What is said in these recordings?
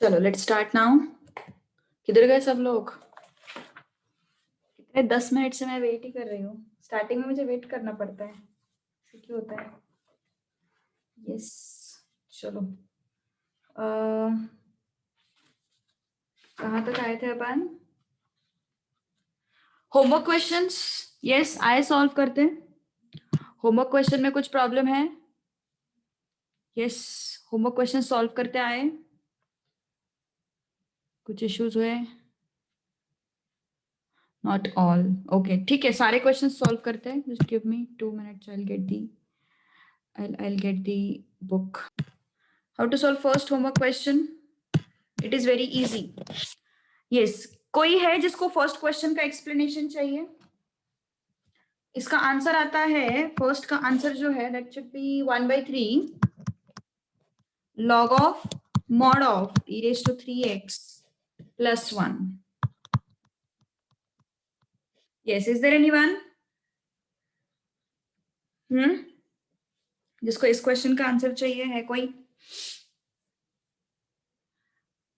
चलो let start now. किधर गए सब लोग? कितने 10 मिनट से मैं वेट ही कर रही हूँ। स्टार्टिंग में मुझे वेट करना पड़ता है, क्यों होता है? यस, चलो कहाँ तक आए थे अपन? Homework questions. यस, आए सॉल्व करते हैं। होमवर्क क्वेश्चन में कुछ प्रॉब्लम है? यस, होमवर्क क्वेश्चन सॉल्व करते आए, कुछ इश्यूज हुए? नॉट ऑल, ओके ठीक है, सारे क्वेश्चन सॉल्व करते हैं। Just give me 2 minutes, I'll get the book. How to solve first homework question? It is very easy. Yes, कोई है जिसको फर्स्ट क्वेश्चन का एक्सप्लेनेशन चाहिए? इसका आंसर आता है, फर्स्ट का आंसर जो है that should be 1/3 log of mod of e raised to 3x plus 1. Yes, is there anyone जिसको इस क्वेश्चन का आंसर चाहिए? है कोई?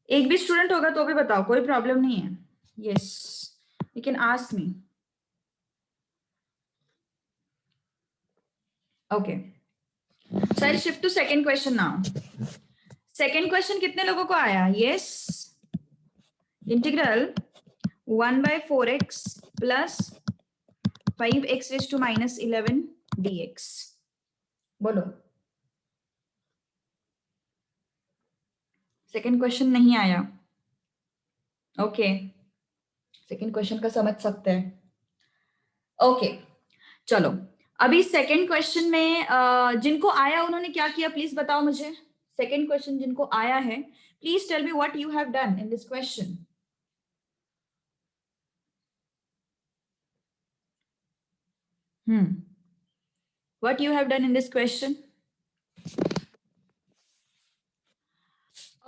एक भी स्टूडेंट होगा तो भी बताओ, कोई प्रॉब्लम नहीं है। Yes, you can ask me. Okay, so I'll shift to second question now. Second question कितने लोगों को आया? Yes, integral 1/4x plus 5x raise to -11 dx। बोलो, सेकेंड क्वेश्चन नहीं आया? ओके, सेकेंड क्वेश्चन का समझ सकते हैं। ओके, चलो अभी सेकेंड क्वेश्चन में जिनको आया उन्होंने क्या किया प्लीज बताओ मुझे। सेकेंड क्वेश्चन जिनको आया है, please tell me what you have done in this question. What you have done in this question?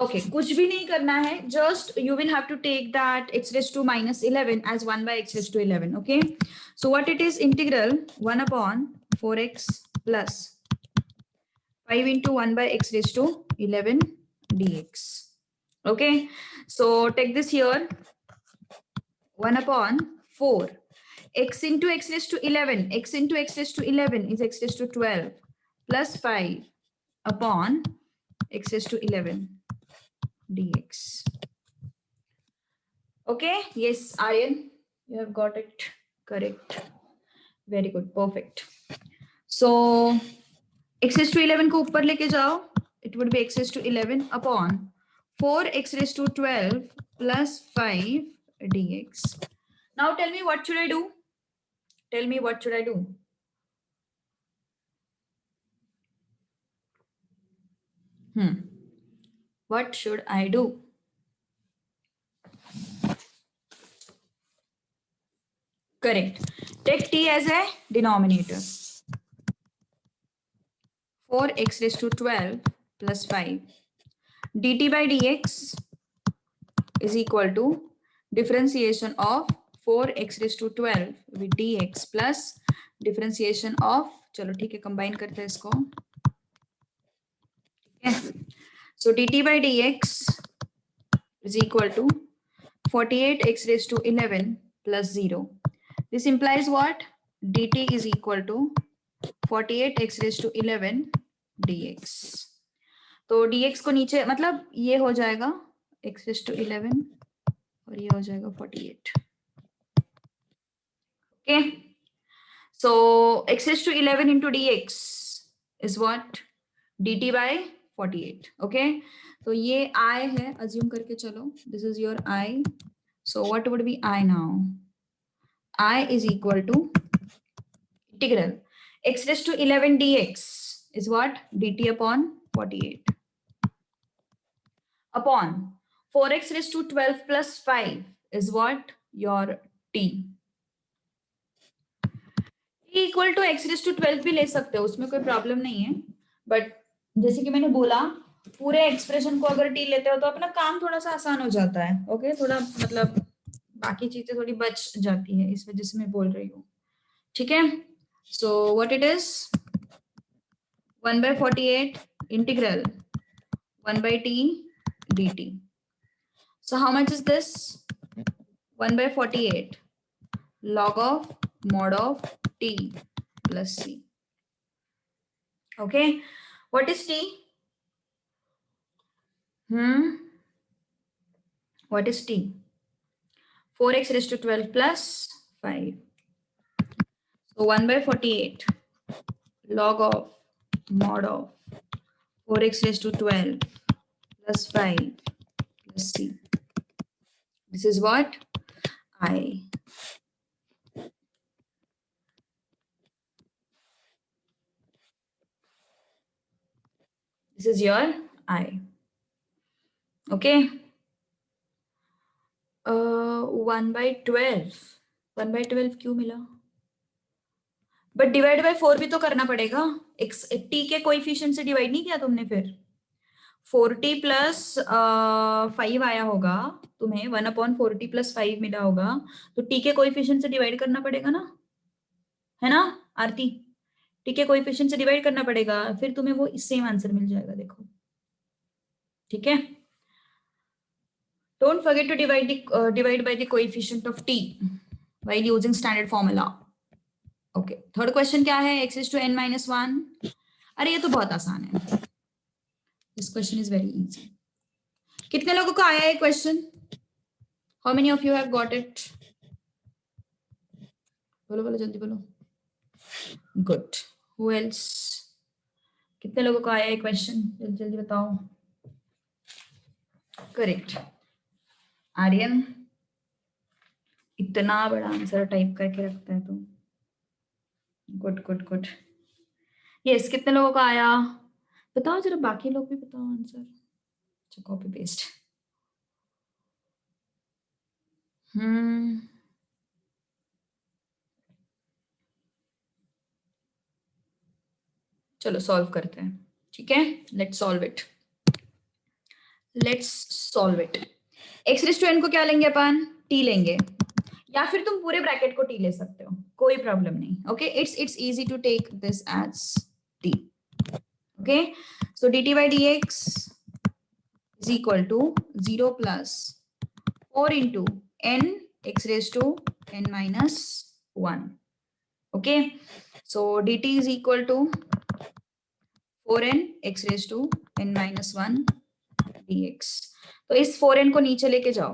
Okay, कुछ भी नहीं करना है, just you will have to take that x raised to -11 as 1/x raised to 11. Okay, so what it is, integral 1/4x plus 5 into 1/x raised to 11 dx. Okay, so take this here, 1/4 x into x raised to 11, x into x raised to 11 is x raised to 12 plus 5 upon x raised to 11 dx. Okay, yes Aryan, you have got it correct, very good, perfect. So x raised to 11 को ऊपर लेके जाओ, it would be x raised to 11 upon 4x raised to 12 plus 5 dx. Now tell me what should I do? Tell me what should I do? What should I do? Correct. Take t as a denominator. 4x raised to 12 plus 5. dt by dx is equal to differentiation of 4x raised to 12 with dx plus differentiation of, चलो ठीक है combine करते हैं इसको, ठीक है। So dt by dx is equal to 48x raised to 11 plus 0. This implies what? dt is equal to 48x raised to 11 dx. तो dx को नीचे, मतलब ये हो जाएगा x raised to 11 और ये हो जाएगा 48. Okay, so x raised to 11 into dx is what? dt by 48. Okay, तो ये I है, assume करके चलो, this is your I. So what would be I now? I is equal to integral x raised to 11 dx is what? dt upon 48 upon 4x raised to 12 plus 5 is what? Your t. t equal to x raised to 12 भी ले सकते हो, उसमें कोई problem नहीं है, but जैसे कि मैंने बोला पूरे एक्सप्रेशन को अगर t लेते हो तो अपना काम थोड़ा सा आसान हो जाता है। ओके, थोड़ा मतलब बाकी चीजें थोड़ी बच जाती है, इस वजह से मैं बोल रही हूँ, ठीक है। So what it is, 1/48 integral 1/t dt. So how much is this? 1 by 48 log of mod of t plus c. Okay, what is t? What is t? 4x raised to 12 plus 5. So 1 by 48 log of mod of 4x raised to 12 plus 5 plus c. This is what? I. This is your I. Okay. 1 by 12. 1 by 12 क्यों मिला? But divide by 4 भी तो करना पड़ेगा. X T के coefficient से divide नहीं किया तुमने फिर. 40 प्लस 5 आया होगा तुम्हें. 1/40 प्लस 5 मिला होगा. तो टी के कोएफिशिएंट से डिवाइड करना पड़ेगा ना, है ना आरती? टी के कोएफिशिएंट से डिवाइड करना पड़ेगा, फिर तुम्हें वो सेम आंसर मिल जाएगा. देखो, ठीक है. Don't forget to divide by the coefficient of t while using standard formula. Okay. Third question क्या है? x is to n minus 1. अरे ये तो बहुत आसान है. This question is very easy. कितने लोगों को आया है question? How many of you have got it? बोलो बोलो जल्दी बोलो. Good. Who else? कितने लोगों को आया है क्वेश्चन? जल्दी जल्दी बताओ. करेक्ट. आर्यन इतना बड़ा आंसर टाइप करके रखता है तो. Good good good. यस, कितने लोगों का आया? बताओ जरा, बाकी लोग भी बताओ आंसर. अच्छा, कॉपी पेस्ट. चलो सॉल्व करते हैं. ठीक है, let's solve it. Let's solve it. X raise to n को क्या लेंगे अपन? t लेंगे, या फिर तुम पूरे ब्रैकेट को t ले सकते हो, कोई प्रॉब्लम नहीं. Okay, it's easy to take this as t. Okay, so dt by dx is equal to 0 plus 4 into n x raised to n minus 1. Okay, so dt is equal to 4n x raised to n minus 1 dx. तो इस 4n को नीचे लेके जाओ.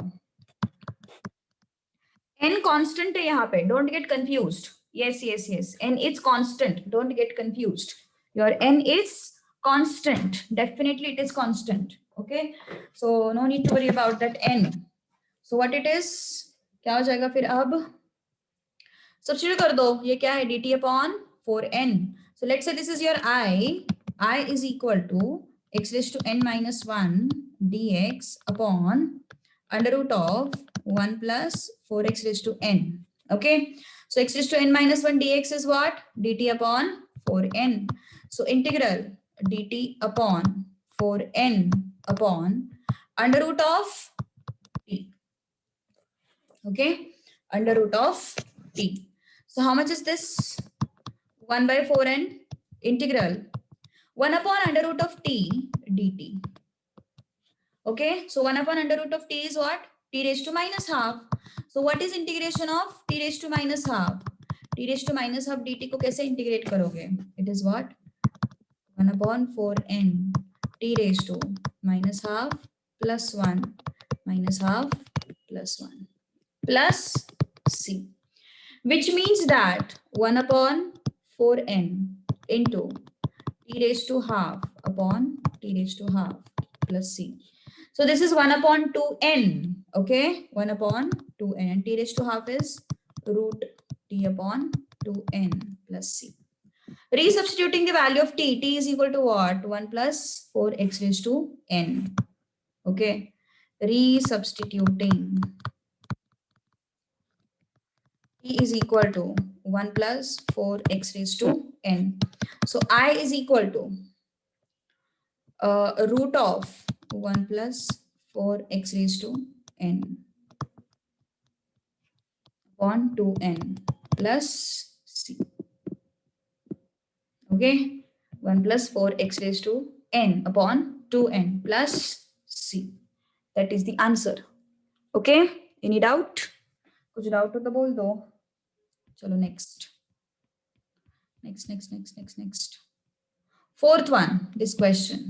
n constant है यहाँ पे, don't get confused. yes yes yes, n is constant, don't get confused. Your n is constant, definitely it is constant. Okay, so no need to worry about that n. So what it is, क्या हो जाएगा फिर? अब substitute कर दो. ये क्या है? dt upon 4n. So let's say this is your I is equal to x raised to n minus 1 dx upon under root of 1 plus 4x raised to n. Okay, so x raised to n minus 1 dx is what? dt upon 4n. So integral dt upon 4n upon under root of t. Okay, under root of t. So how much is this? 1 by 4n integral 1 upon under root of t dt. Okay, so 1 upon under root of t is what? T raised to minus half. So what is integration of t raised to minus half? T raised to minus half dt को कैसे integrate करोगे? It is what? 1 upon 4n t raised to minus half plus 1 minus half plus 1 plus c, which means that 1 upon 4n into t raised to half upon t raised to half plus c. So this is 1 upon 2n. Okay, 1 upon 2n, and t raised to half is root t upon 2n plus c. Resubstituting the value of t is equal to what? 1 plus 4x raised to n. Okay, resubstituting t is equal to 1 plus 4x raised to n. So I is equal to root of 1 plus 4x raised to n upon 2n plus c. Okay, 1 plus 4x raised to n upon 2n plus c. That is the answer. Okay, any doubt? कुछ doubt हो तो बोल दो. चलो next next next next next next. Fourth one, this question.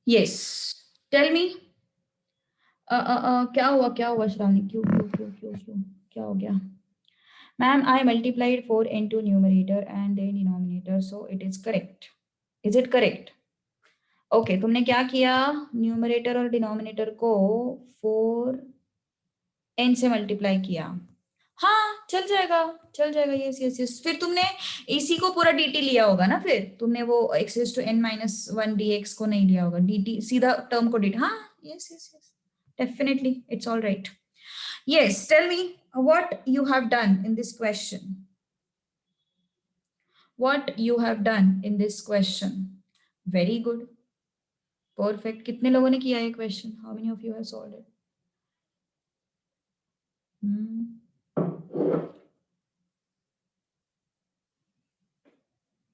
Yes, tell me. क्या हुआ श्रावणी? क्यों क्यों क्यों क्यों क्यों क्या हो गया? Ma'am, I multiplied 4 into numerator and then denominator, so it is correct. Is it correct? Okay, तुमने क्या किया? न्यूमरेटर और डिनोमिनेटर को 4n से मल्टीप्लाई किया. हाँ, चल जाएगा चल जाएगा. Yes yes yes. फिर तुमने इसी को पूरा dt लिया होगा ना. फिर तुमने वो x raised to n minus 1 dx को नहीं लिया होगा. dt सीधा टर्म को dt. हाँ, yes yes yes, definitely it's all right. Yes, tell me what you have done in this question. What you have done in this question. Very good. Perfect. कितने लोगों ने किया ये question? How many of you have solved it?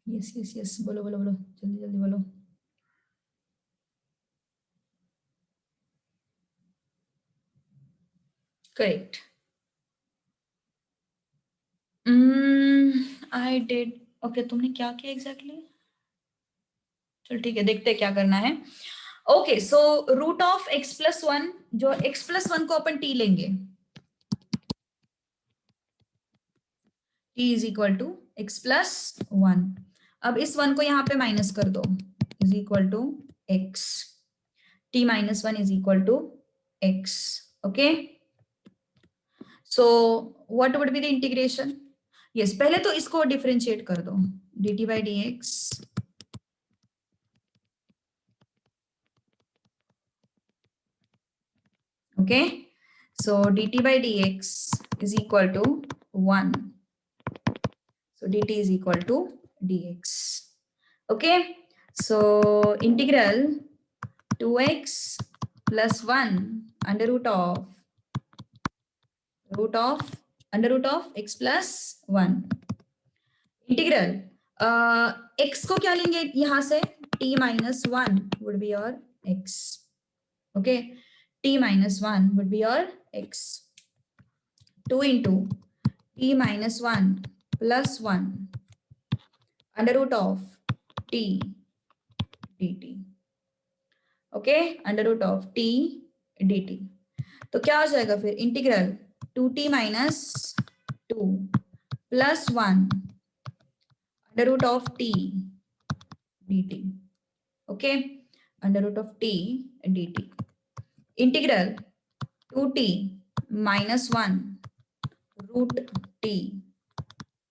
Yes yes yes. बोलो बोलो बोलो, जल्दी जल्दी बोलो. Correct. I did. Okay, तुमने क्या किया exactly? चलो ठीक है, देखते हैं क्या करना है. Okay, so root of x plus 1, जो x प्लस 1 को अपन t लेंगे. t is equal to x plus 1. अब इस 1 को यहाँ पे माइनस कर दो. Is equal to x. t minus 1 is equal to x. Okay, so what would be the integration? Yes, पहले तो इसको डिफरेंशिएट कर दो. dt by dx. Okay, so dt by dx is equal to 1. So dt is equal to dx. Okay, so integral 2x plus 1 under root of under root of x plus 1. Integral x को क्या लेंगे यहाँ से? t minus 1 would be your x. Okay, t minus 1 would be your x. 2 into t minus 1 plus 1 under root of t dt. Okay, under root of t dt. तो क्या हो जाएगा फिर? Integral 2t minus 2 plus 1 under root of t dt. Okay, under root of t dt. Integral 2t minus 1 root t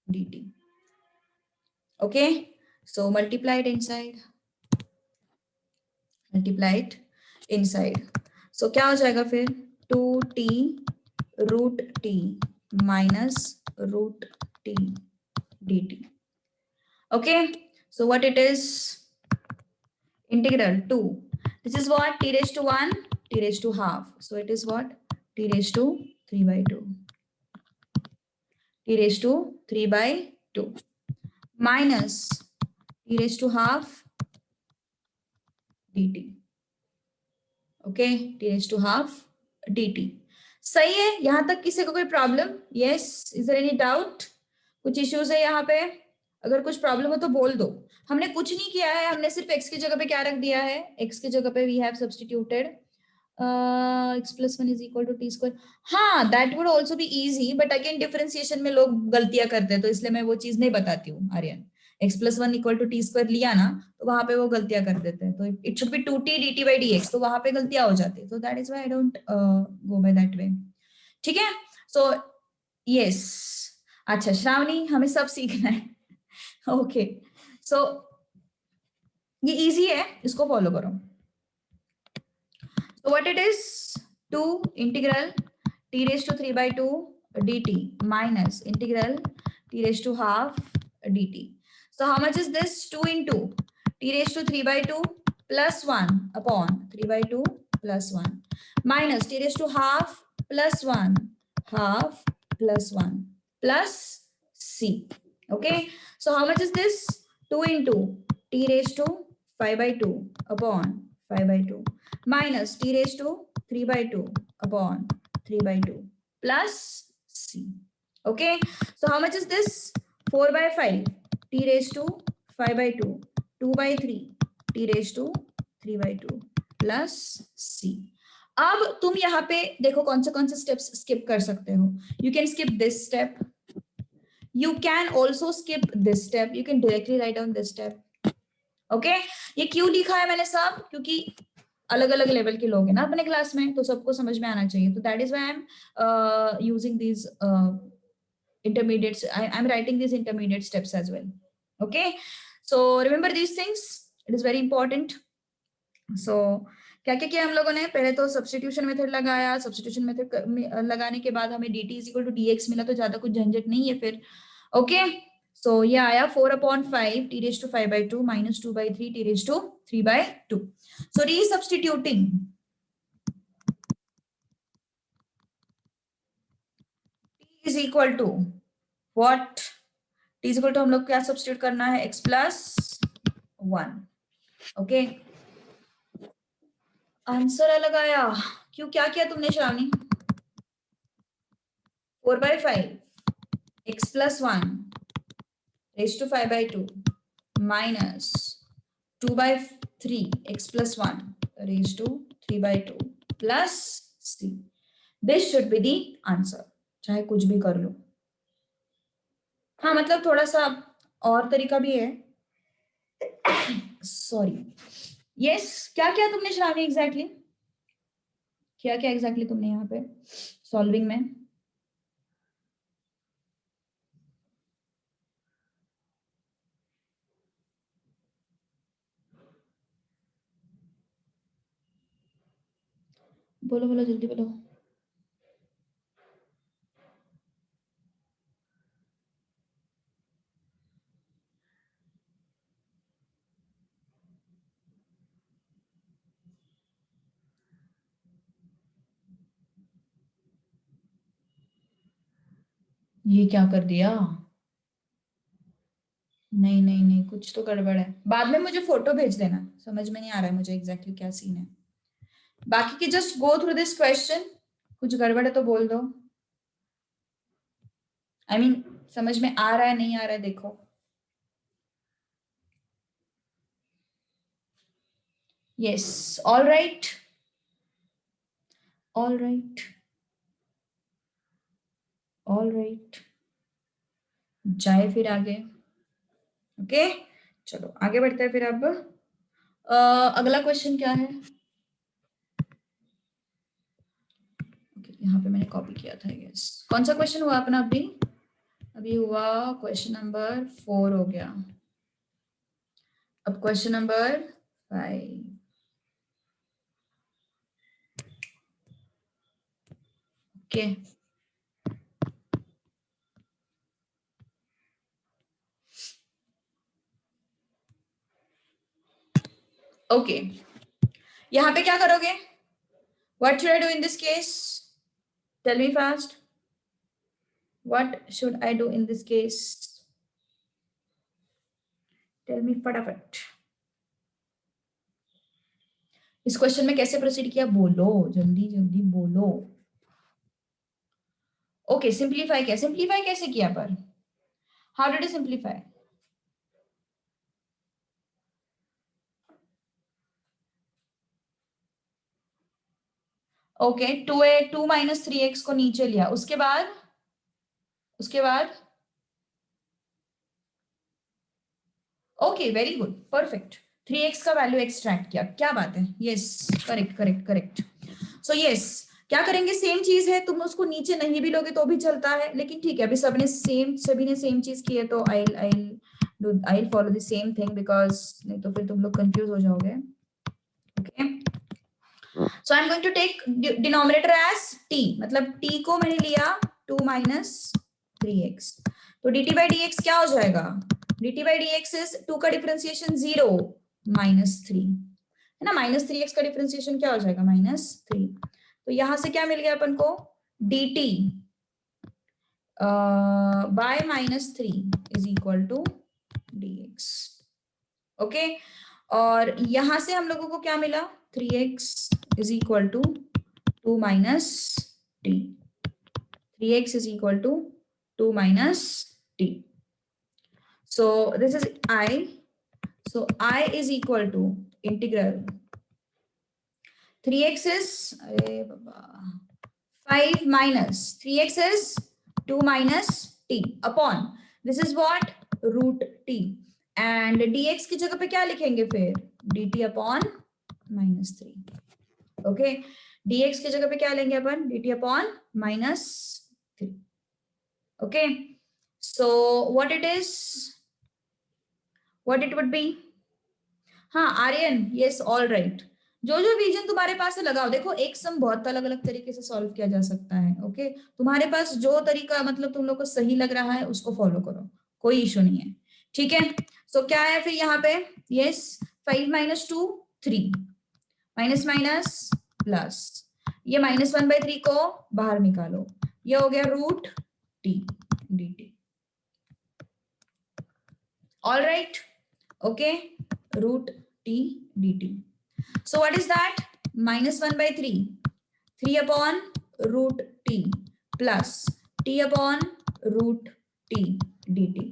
dt. Okay, so multiply it inside. So क्या हो जाएगा फिर? 2t root t minus root t dt. Okay, so what it is? Integral 2. This is what? T raised to 1, t raised to half. So it is what? T raised to 3 by 2. T raised to 3 by 2 minus t raised to half dt. Okay, t raised to half dt. सही है यहाँ तक? किसी को कोई problem? Yes, is there any doubt? कुछ issues है यहाँ पे? अगर कुछ प्रॉब्लम हो तो बोल दो. हमने कुछ नहीं किया है, हमने सिर्फ x की जगह पे क्या रख दिया है? x की जगह पे we have substituted x plus 1 is equal to t square. हाँ, that would also be easy, but again differentiation में लोग गलतियां करते हैं, तो इसलिए मैं वो चीज नहीं बताती हूँ. Aryan, x plus 1 equal to t square लिया ना, तो वहां पे वो गलतियां कर देते हैं. तो it should be 2t dt by dx, तो वहां पे गलतियां हो जाती है. तो that is why I don't go by that way. ठीक है, so yes. अच्छा श्रावणी, हमें सब सीखना है. ओके, सो ये इजी है, इसको फॉलो करो. So what it is? 2 integral t raised to 3 by 2 dt minus integral t raised to half dt. So how much is this? 2 into t raised to 3 by 2 plus 1 upon 3 by 2 plus 1 minus t raised to half plus 1 half plus 1 plus c. Okay, so how much is this? 2 into t raised to 5 by 2 upon 5 by 2 minus t raised to 3 by 2 upon 3 by 2 plus c. Okay, so how much is this? 4 by 5 t raised to 5 by 2 2 by 3 t raised to 3 by 2 plus c. अब तुम यहाँ पे देखो कौन से steps skip कर सकते हो. You can skip this step, you can also skip this step, you can directly write down this step. Okay, ये क्यों लिखा है मैंने सब? क्योंकि अलग अलग लेवल के लोग हैं ना अपने क्लास में, तो सबको समझ में आना चाहिए. तो that is why I am using these intermediates. I'm writing these intermediate steps as well. Okay, so remember these things, it is very important. So क्या क्या किया हम लोगों ने? पहले तो सब्स्टिट्यूशन मेथड लगाया, सब्स्टिट्यूशन मेथड लगाने के बाद हमें dt is equal to dx मिला, तो ज्यादा कुछ झंझट नहीं है फिर. ओके, सो ये आया 4/5 t raised to 5 by 2 minus 2 by 3 t raised to 3 by 2. So resubstituting, t is equal to what? t is equal to हम लोग क्या सब्स्टिट्यूट करना है? x plus 1. ओके, आंसर अलग आया. क्यों, क्या किया तुमने Shravani? 4/5 x plus 1 raised to 5 by 2 minus 2 by 3 x plus 1 raised to 3 by 2 plus c. This should be the answer. चाहे कुछ भी कर लो. हाँ, मतलब थोड़ा सा और तरीका भी है. सॉरी. यस, क्या क्या तुमने श्रावणी एग्जैक्टली क्या क्या एग्जैक्टली तुमने यहाँ पे सॉल्विंग में? बोलो बोलो जल्दी बोलो. ये क्या कर दिया? नहीं नहीं नहीं, कुछ तो गड़बड़ है. बाद में मुझे फोटो भेज देना, समझ में नहीं आ रहा है मुझे एग्जैक्टली क्या सीन है. बाकी की just go through this question. कुछ गड़बड़ है तो बोल दो. आई मीन समझ में आ रहा है नहीं आ रहा है देखो. Yes, all right all right all right. जाए फिर आगे. ओके, चलो आगे बढ़ते हैं फिर. अब अगला क्वेश्चन क्या है? यहाँ पे मैंने कॉपी किया था. यस, कौन सा क्वेश्चन हुआ अपना? अभी हुआ क्वेश्चन नंबर 4 हो गया. अब क्वेश्चन नंबर 5. ओके, ओके, यहाँ पे क्या करोगे? What should I do in this case? Tell me fast. What should I do in this case? Tell me फटाफट. इस क्वेश्चन में कैसे प्रोसीड किया? बोलो जल्दी जल्दी बोलो. ओके, सिंप्लीफाई किया. सिंप्लीफाई कैसे किया? पर how did you simplify? Okay, 2 minus 3x को नीचे लिया. उसके बाद okay, very good, perfect. 3x का वैल्यू एक्सट्रैक्ट किया. क्या बात है. Yes, correct correct correct. So yes, क्या करेंगे? सेम चीज है. तुम उसको नीचे नहीं भी लोगे तो भी चलता है, लेकिन ठीक है, अभी सभी ने सेम चीज की है, तो I follow the same thing, because नहीं तो फिर तुम लोग कंफ्यूज हो जाओगे. Okay, so I am going to take denominator as t. मतलब t को मैंने लिया 2 minus 3x. तो dt by dx क्या हो जाएगा? dt by dx इज 2 का डिफरेंशिएशन 0 minus 3 है ना. -3x का डिफरेंशिएशन क्या हो जाएगा? -3. तो यहां से क्या मिल गया अपन को? dt by -3 is equal to dx. Okay, और यहां से हम लोगों को क्या मिला, 3x is equal to 2 minus t. 3x is equal to 2 minus t. So this is I. So I is equal to integral 3x is 5 minus 3x is 2 minus t upon this is what root t, and dx की जगह पे क्या लिखेंगे फिर dt upon -3. Okay, dx की जगह पे क्या लेंगे अपन, dt upon -3. Okay, so what it is, what it would be. हाँ आर्यन, यस, ऑल राइट. जो जो रीजन तुम्हारे पास है लगाओ. देखो एक सम बहुत अलग अलग तरीके से सॉल्व किया जा सकता है. ओके, तुम्हारे पास जो तरीका मतलब तुम लोग को सही लग रहा है उसको फॉलो करो, कोई इशू नहीं है. ठीक है, सो क्या है फिर यहाँ पे, yes 5 minus 2 3 minus minus plus, ये -1/3 को बाहर निकालो, ये हो गया root t dt. All right, okay, root t dt. So what is that? -1/3, 3 upon root t plus t upon root t dt.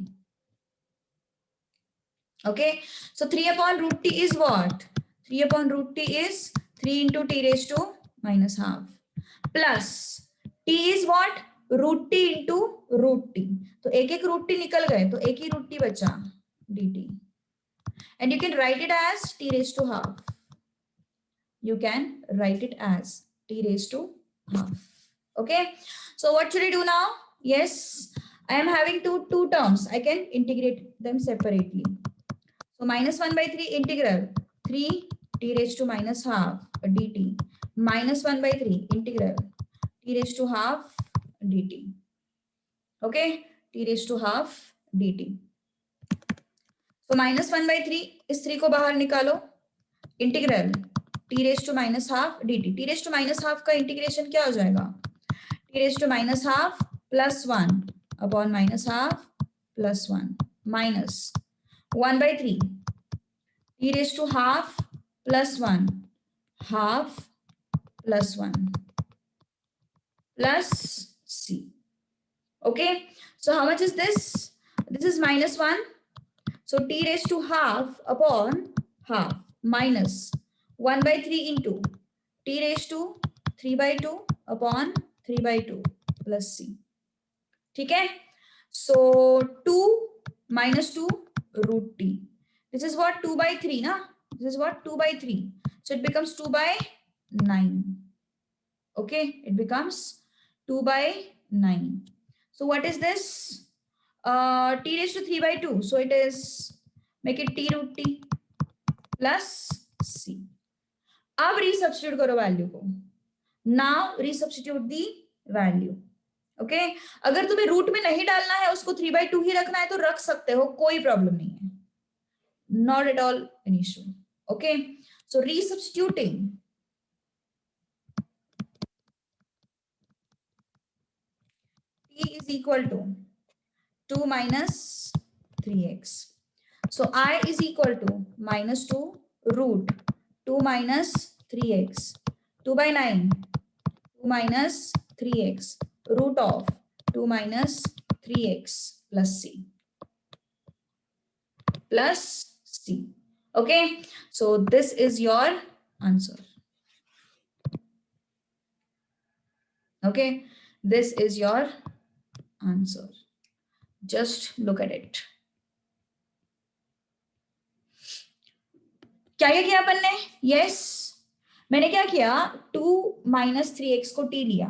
Okay, so 3 upon root t is what? 3 upon root t is 3 into t raised to -half plus t is what? root t into root t. तो एक एक root t निकल गए तो एक ही root t बचा dt. And you can write it as t raised to half. You can write it as t raised to half. Okay, so what should I do now? Yes, I am having two terms. I can integrate them separately. So -1/3 integral 3 t raised to -half dt -1/3 integral t raised to half dt. Okay, t raised to half dt. So -1/3 इस 3 को बाहर निकालो, integral t raised to -half dt. t raised to -half का integration क्या हो जाएगा, t raised to -half plus 1 upon -half plus 1 minus 1/3 t raised to half plus 1 half plus 1 plus c. Okay, so how much is this? This is -1. So t raised to half upon half minus 1/3 into t raised to 3/2 upon 3/2 plus c. ठीक है, so 2 minus 2 root t. This is what 2/3 ना, this is what 2/3. So it becomes 2/9. Okay, it becomes 2/9. So what is this? T raised to 3/2. So it is, make it t root t plus c. अब resubstitute करो value को. Now resubstitute दी value. Okay, अगर तुम्हें root में नहीं डालना है, उसको 3/2 ही रखना है तो रख सकते हो, कोई प्रॉब्लम नहीं है, not at all an issue. Okay, so रीसब्स्टिट्यूटिंग t is equal to 2 minus 3x. So I is equal to -2 root 2 minus 3x 2/9 2 minus 3x root of 2 minus 3x plus c. Okay, so this is your answer. Okay, this is your answer. Just look at it. क्या किया अपन ने? Yes, मैंने क्या किया, 2 minus 3x को t लिया.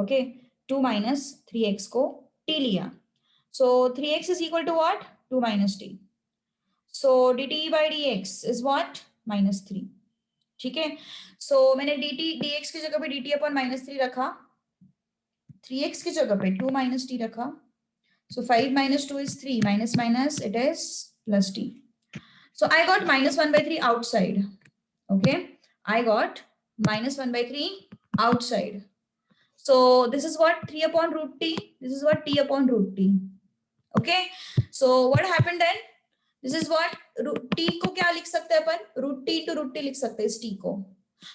Okay, 2 minus 3x को t लिया. So 3x is equal to what? 2 minus t. So dt by dx is what? -3. ठीक है, so मैंने dt dx की जगह पे dt upon -3 रखा, 3x की जगह पे 2 minus t रखा. So 5 minus 2 is 3, minus minus it is plus t. So I got -1/3 outside. Okay, I got -1/3 outside. So this is what 3 upon root t. This is what t upon root t. Okay, so what happened then? This is what t को क्या लिख सकते हैं अपन? Root T into root T लिख सकते हैं इस t को.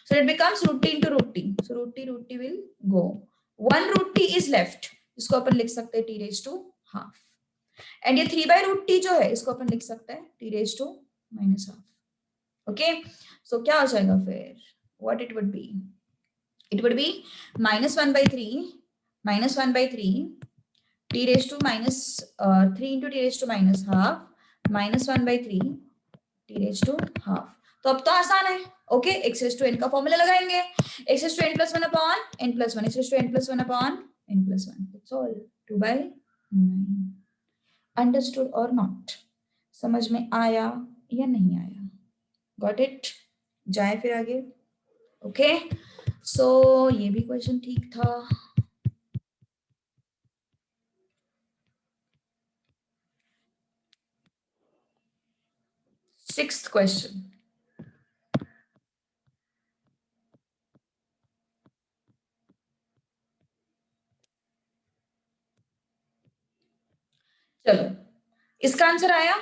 So it becomes root t into root t. So root t will go. One root t is left. इसको अपन लिख सकते हैं t raised to half. And ये 3 by root t जो है इसको अपन लिख सकते हैं t raised to minus half. Okay. So क्या हो जाएगा फिर? What it would be? It would be minus 1 by 3 minus 1 by 3 t raised to minus 3 into t raised to minus half minus 1 by 3 t raised to half. तो अब तो आसान है. Okay, x raised to n का formula लगाएंगे. x raised to n plus 1 upon n plus 1. x raised to n plus 1 upon n plus 1. That's all. 2 by 9. Understood or not? समझ में आया या नहीं आया? Got it? जाए फिर आगे. ओके, सो ये भी क्वेश्चन ठीक था. Sixth question. चलो, इसका आंसर आया.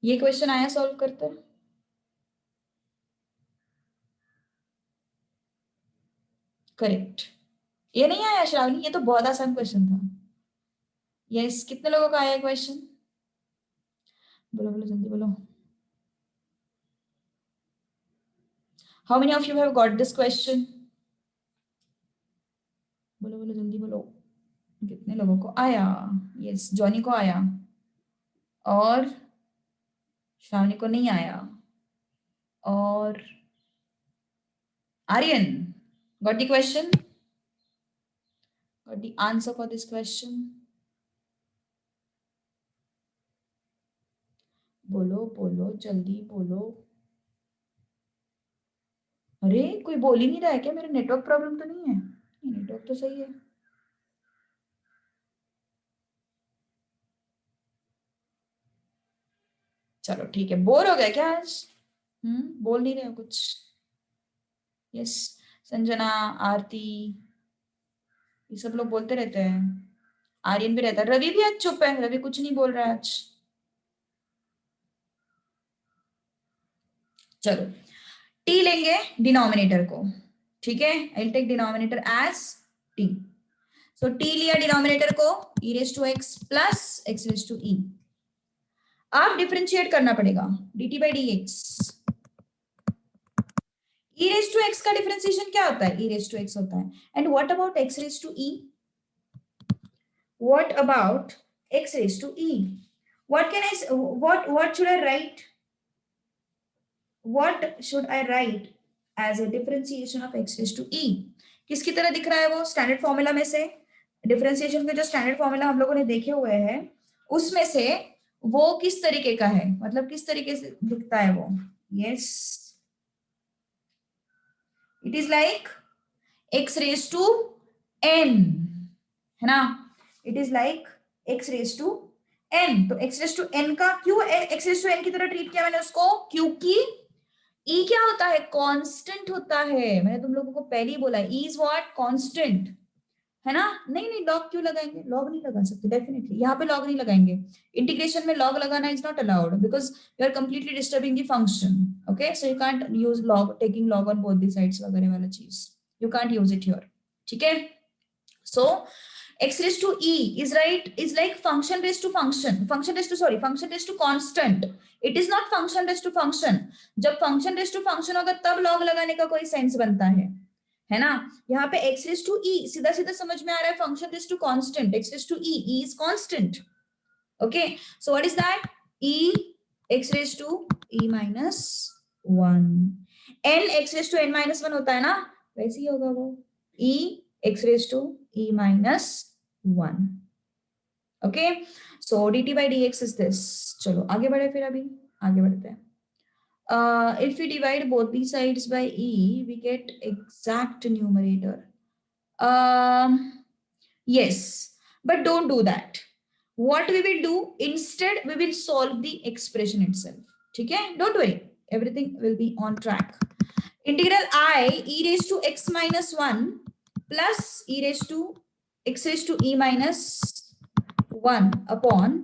ये क्वेश्चन आया, सॉल्व करते हैं. करेक्ट. ये नहीं आया श्रावणी? ये तो बहुत आसान क्वेश्चन था. यस, कितने लोगों का आया क्वेश्चन? बोलो बोलो, जल्दी बोलो. How many of you have got this question? बोलो बोलो, जल्दी बोलो. कितने लोगों को आया? यस, जॉनी को आया और श्रावणी को नहीं आया. और Aryan got the question? Got the answer for this question? बोलो बोलो, जल्दी बोलो. अरे कोई बोल ही नहीं रहा है क्या? मेरा नेटवर्क प्रॉब्लम तो नहीं है? नेटवर्क तो सही है. चलो ठीक है. बोर हो गया क्या आज? बोल नहीं रहे हो कुछ? यस, संजना, आरती, ये सब लोग बोलते रहते हैं. आर्यन भी रहता है. रवि भी आज चुप है. रवि कुछ नहीं बोल रहा है आज. चलो, टी लेंगे डिनोमिनेटर को. ठीक है, I take denominator as t. So t लिया डिनोमिनेटर को, e raise to x plus x raise to e. आप डिफरेंशिएट करना पड़ेगा. dt by dx. e raise to x का डिफरेंशिएशन क्या होता है? e रेज टू x होता है. And what about x raise to e? What about x raised to e? What can I what should I write? What should I write as a differentiation of x raised to e? किसकी तरह दिख रहा है वो? Standard formula में से, differentiation के जो स्टैंडर्ड फॉर्मूला हम लोगों ने देखे हुए हैं उसमें से वो किस तरीके का है? मतलब किस तरीके से दिखता है वो? Yes, it is like x raised to n, है ना? It is like x raised to n. तो x raised to n का क्यों x raised to n की तरह ट्रीट किया मैंने उसको? क्योंकि e क्या होता है? कांस्टेंट होता है. मैंने तुम लोगों को पहले ही बोला, e इज व्हाट? कांस्टेंट, है ना? नहीं नहीं, लॉग क्यों लगाएंगे? लॉग नहीं लगा सकते डेफिनेटली. यहाँ पे लॉग नहीं लगाएंगे. इंटीग्रेशन में लॉग लगाना is not allowed because you are completely disturbing the function. Okay, so you can't use log, taking log on both the sides वगैरह वाला चीज. You can't use it here. ठीक है? So x raised to e is like function raised to constant. It is not function raised to function. जब function raised to function होगा तब log लगाने का कोई सेंस बनता है ना? यहाँ पे x raised to e सीधा सीधा समझ में आ रहा है. function raised to constant, x raised to e is constant. Okay, so what is that? e x raised to e minus 1. n x raised to n minus 1 होता है ना? वैसे ही होगा वो. e x raised to e minus 1. Okay, so dt by dx is this. चलो आगे बढ़े फिर. अभी आगे बढ़ते हैं. If we divide both these sides by e, we get exact numerator. Yes, but don't do that. What we will do instead, we will solve the expression itself. ठीक है? Don't worry, everything will be on track. Integral I e raised to x minus 1 plus e raised to x raised to e minus 1 upon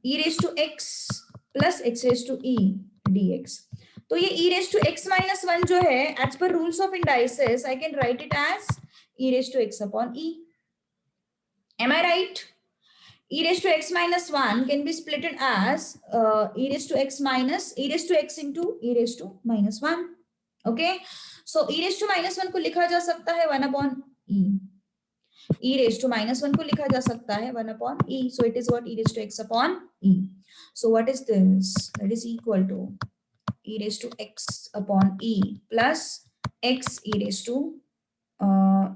e raised to x plus x raised to e dx. तो ये e raised to x minus 1 जो है, as per rules of indices, I can write it as e raised to x upon e. Am I right? E raised to x minus 1 can be split as e raised to x minus e raised to x into e raised to minus 1. Okay, so e raised to minus 1 को लिखा जा सकता है 1 upon e. E raised to minus 1 को लिखा जा सकता है 1 upon e. So it is what? E raised to x upon e. So what is this? That is equal to e raised to x upon e plus x e raised to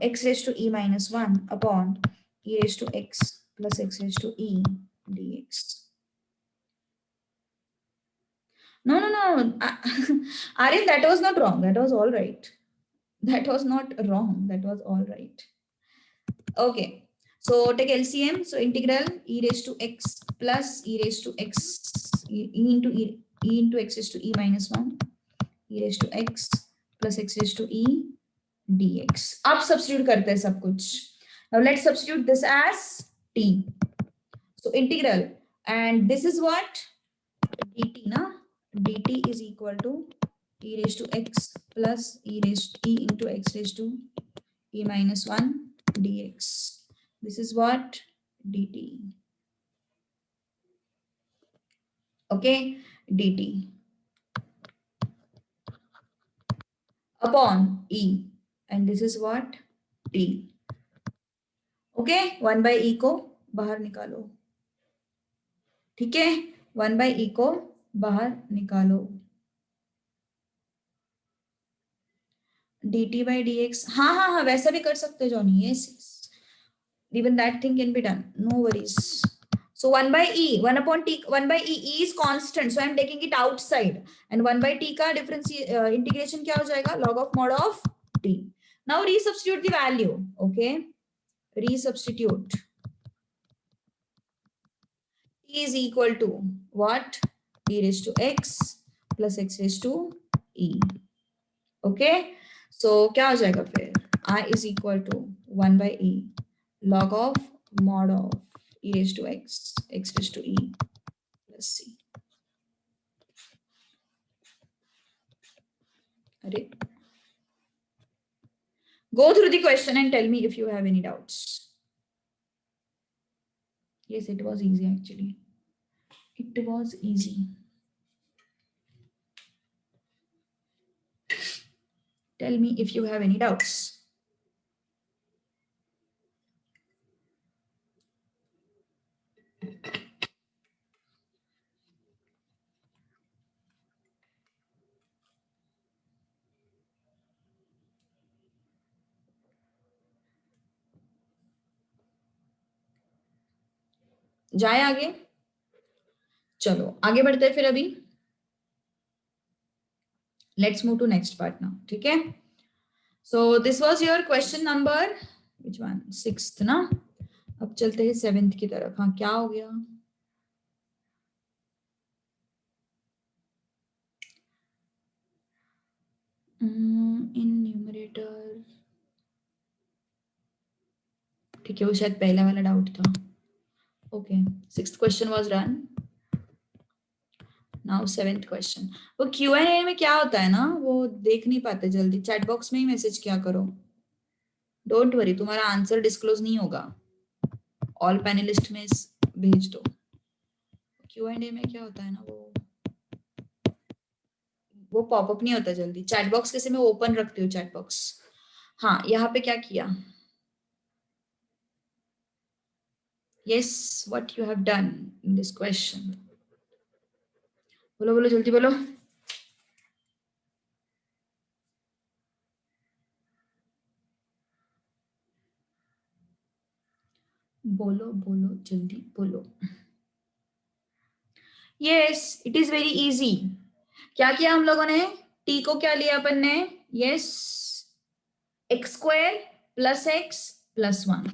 x raised to e minus 1 upon e raised to x plus x raised to e dx. No, Aryan, that was not wrong. That was all right. That was not wrong. That was all right. Okay. So take LCM. So integral e raised to x plus e raised to x e into e into x raised to e minus 1 e raised to x plus x raised to e dx. अब substitute करते हैं सब कुछ. Now let's substitute this as t. So integral, and this is what? dt na? dt is equal to e raised to x plus e raised to e into x raised to e minus 1 dx. This is what? dt. Okay, dt upon e, and this is what? t. Okay, 1 by e को बाहर निकालो. ठीक है, 1 by e को बाहर निकालो. dt by dx. हाँ, वैसा भी कर सकते Johnny. Yes, even that thing can be done. No worries. So 1 by e, 1 upon t, 1 by e is constant. So I am taking it outside. And 1 by t का difference integration क्या हो जाएगा? Log of mod of t. Now resubstitute the value. Okay, resubstitute. T is equal to what? E raised to x plus x raised to e. Okay, so क्या हो जाएगा फिर? I is equal to 1 by e log of mod of e raised to x raised to e plus c. Array. Go through the question and tell me if you have any doubts. Yes, it was easy actually. It was easy. Tell me if you have any doubts. जाए आगे. चलो आगे बढ़ते हैं फिर अभी. Let's move to next part now. ठीक है. So this was your question number which one? 6th ना. अब चलते हैं 7th की तरफ. हाँ, क्या हो गया? in numerator. ठीक है, वो शायद पहला वाला डाउट था. Okay, 6th question was done. Now 7th question. वो Q&A में क्या होता है ना, वो देख नहीं पाते जल्दी. चैट बॉक्स में ही मैसेज क्या करो. डोंट वरी, तुम्हारा आंसर डिस्क्लोज नहीं होगा. ऑल पैनलिस्ट में भेज दो. Q&A में क्या होता है ना, वो पॉपअप नहीं होता जल्दी. चैट बॉक्स कैसे मैं ओपन रखती हूँ चैट बॉक्स. हाँ, यहाँ पे क्या किया. Yes, what you have done in this question. बोलो बोलो जल्दी बोलो. बोलो बोलो जल्दी बोलो. Yes, it is very easy. क्या किया हम लोगों ने. t को क्या लिया अपन ने. Yes, x square plus x plus 1.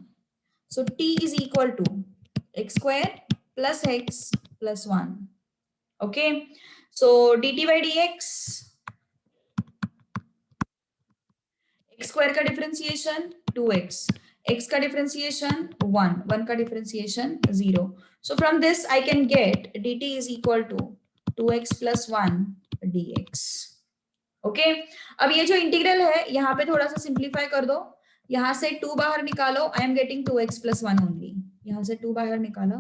So t is equal to x square plus x plus 1. Okay, so dt by dx, square का डिफरेंशिएशन 2x, x का डिफरेंशिएशन 1, 1 का differentiation 0. So from this I can get dt is equal to 2x plus 1 dx. Okay अब ये जो integral है यहाँ पे थोड़ा सा सिंप्लीफाई कर दो, यहाँ से 2 बाहर निकालो, I am getting 2x plus 1 only. यहाँ से 2 बाहर निकालो,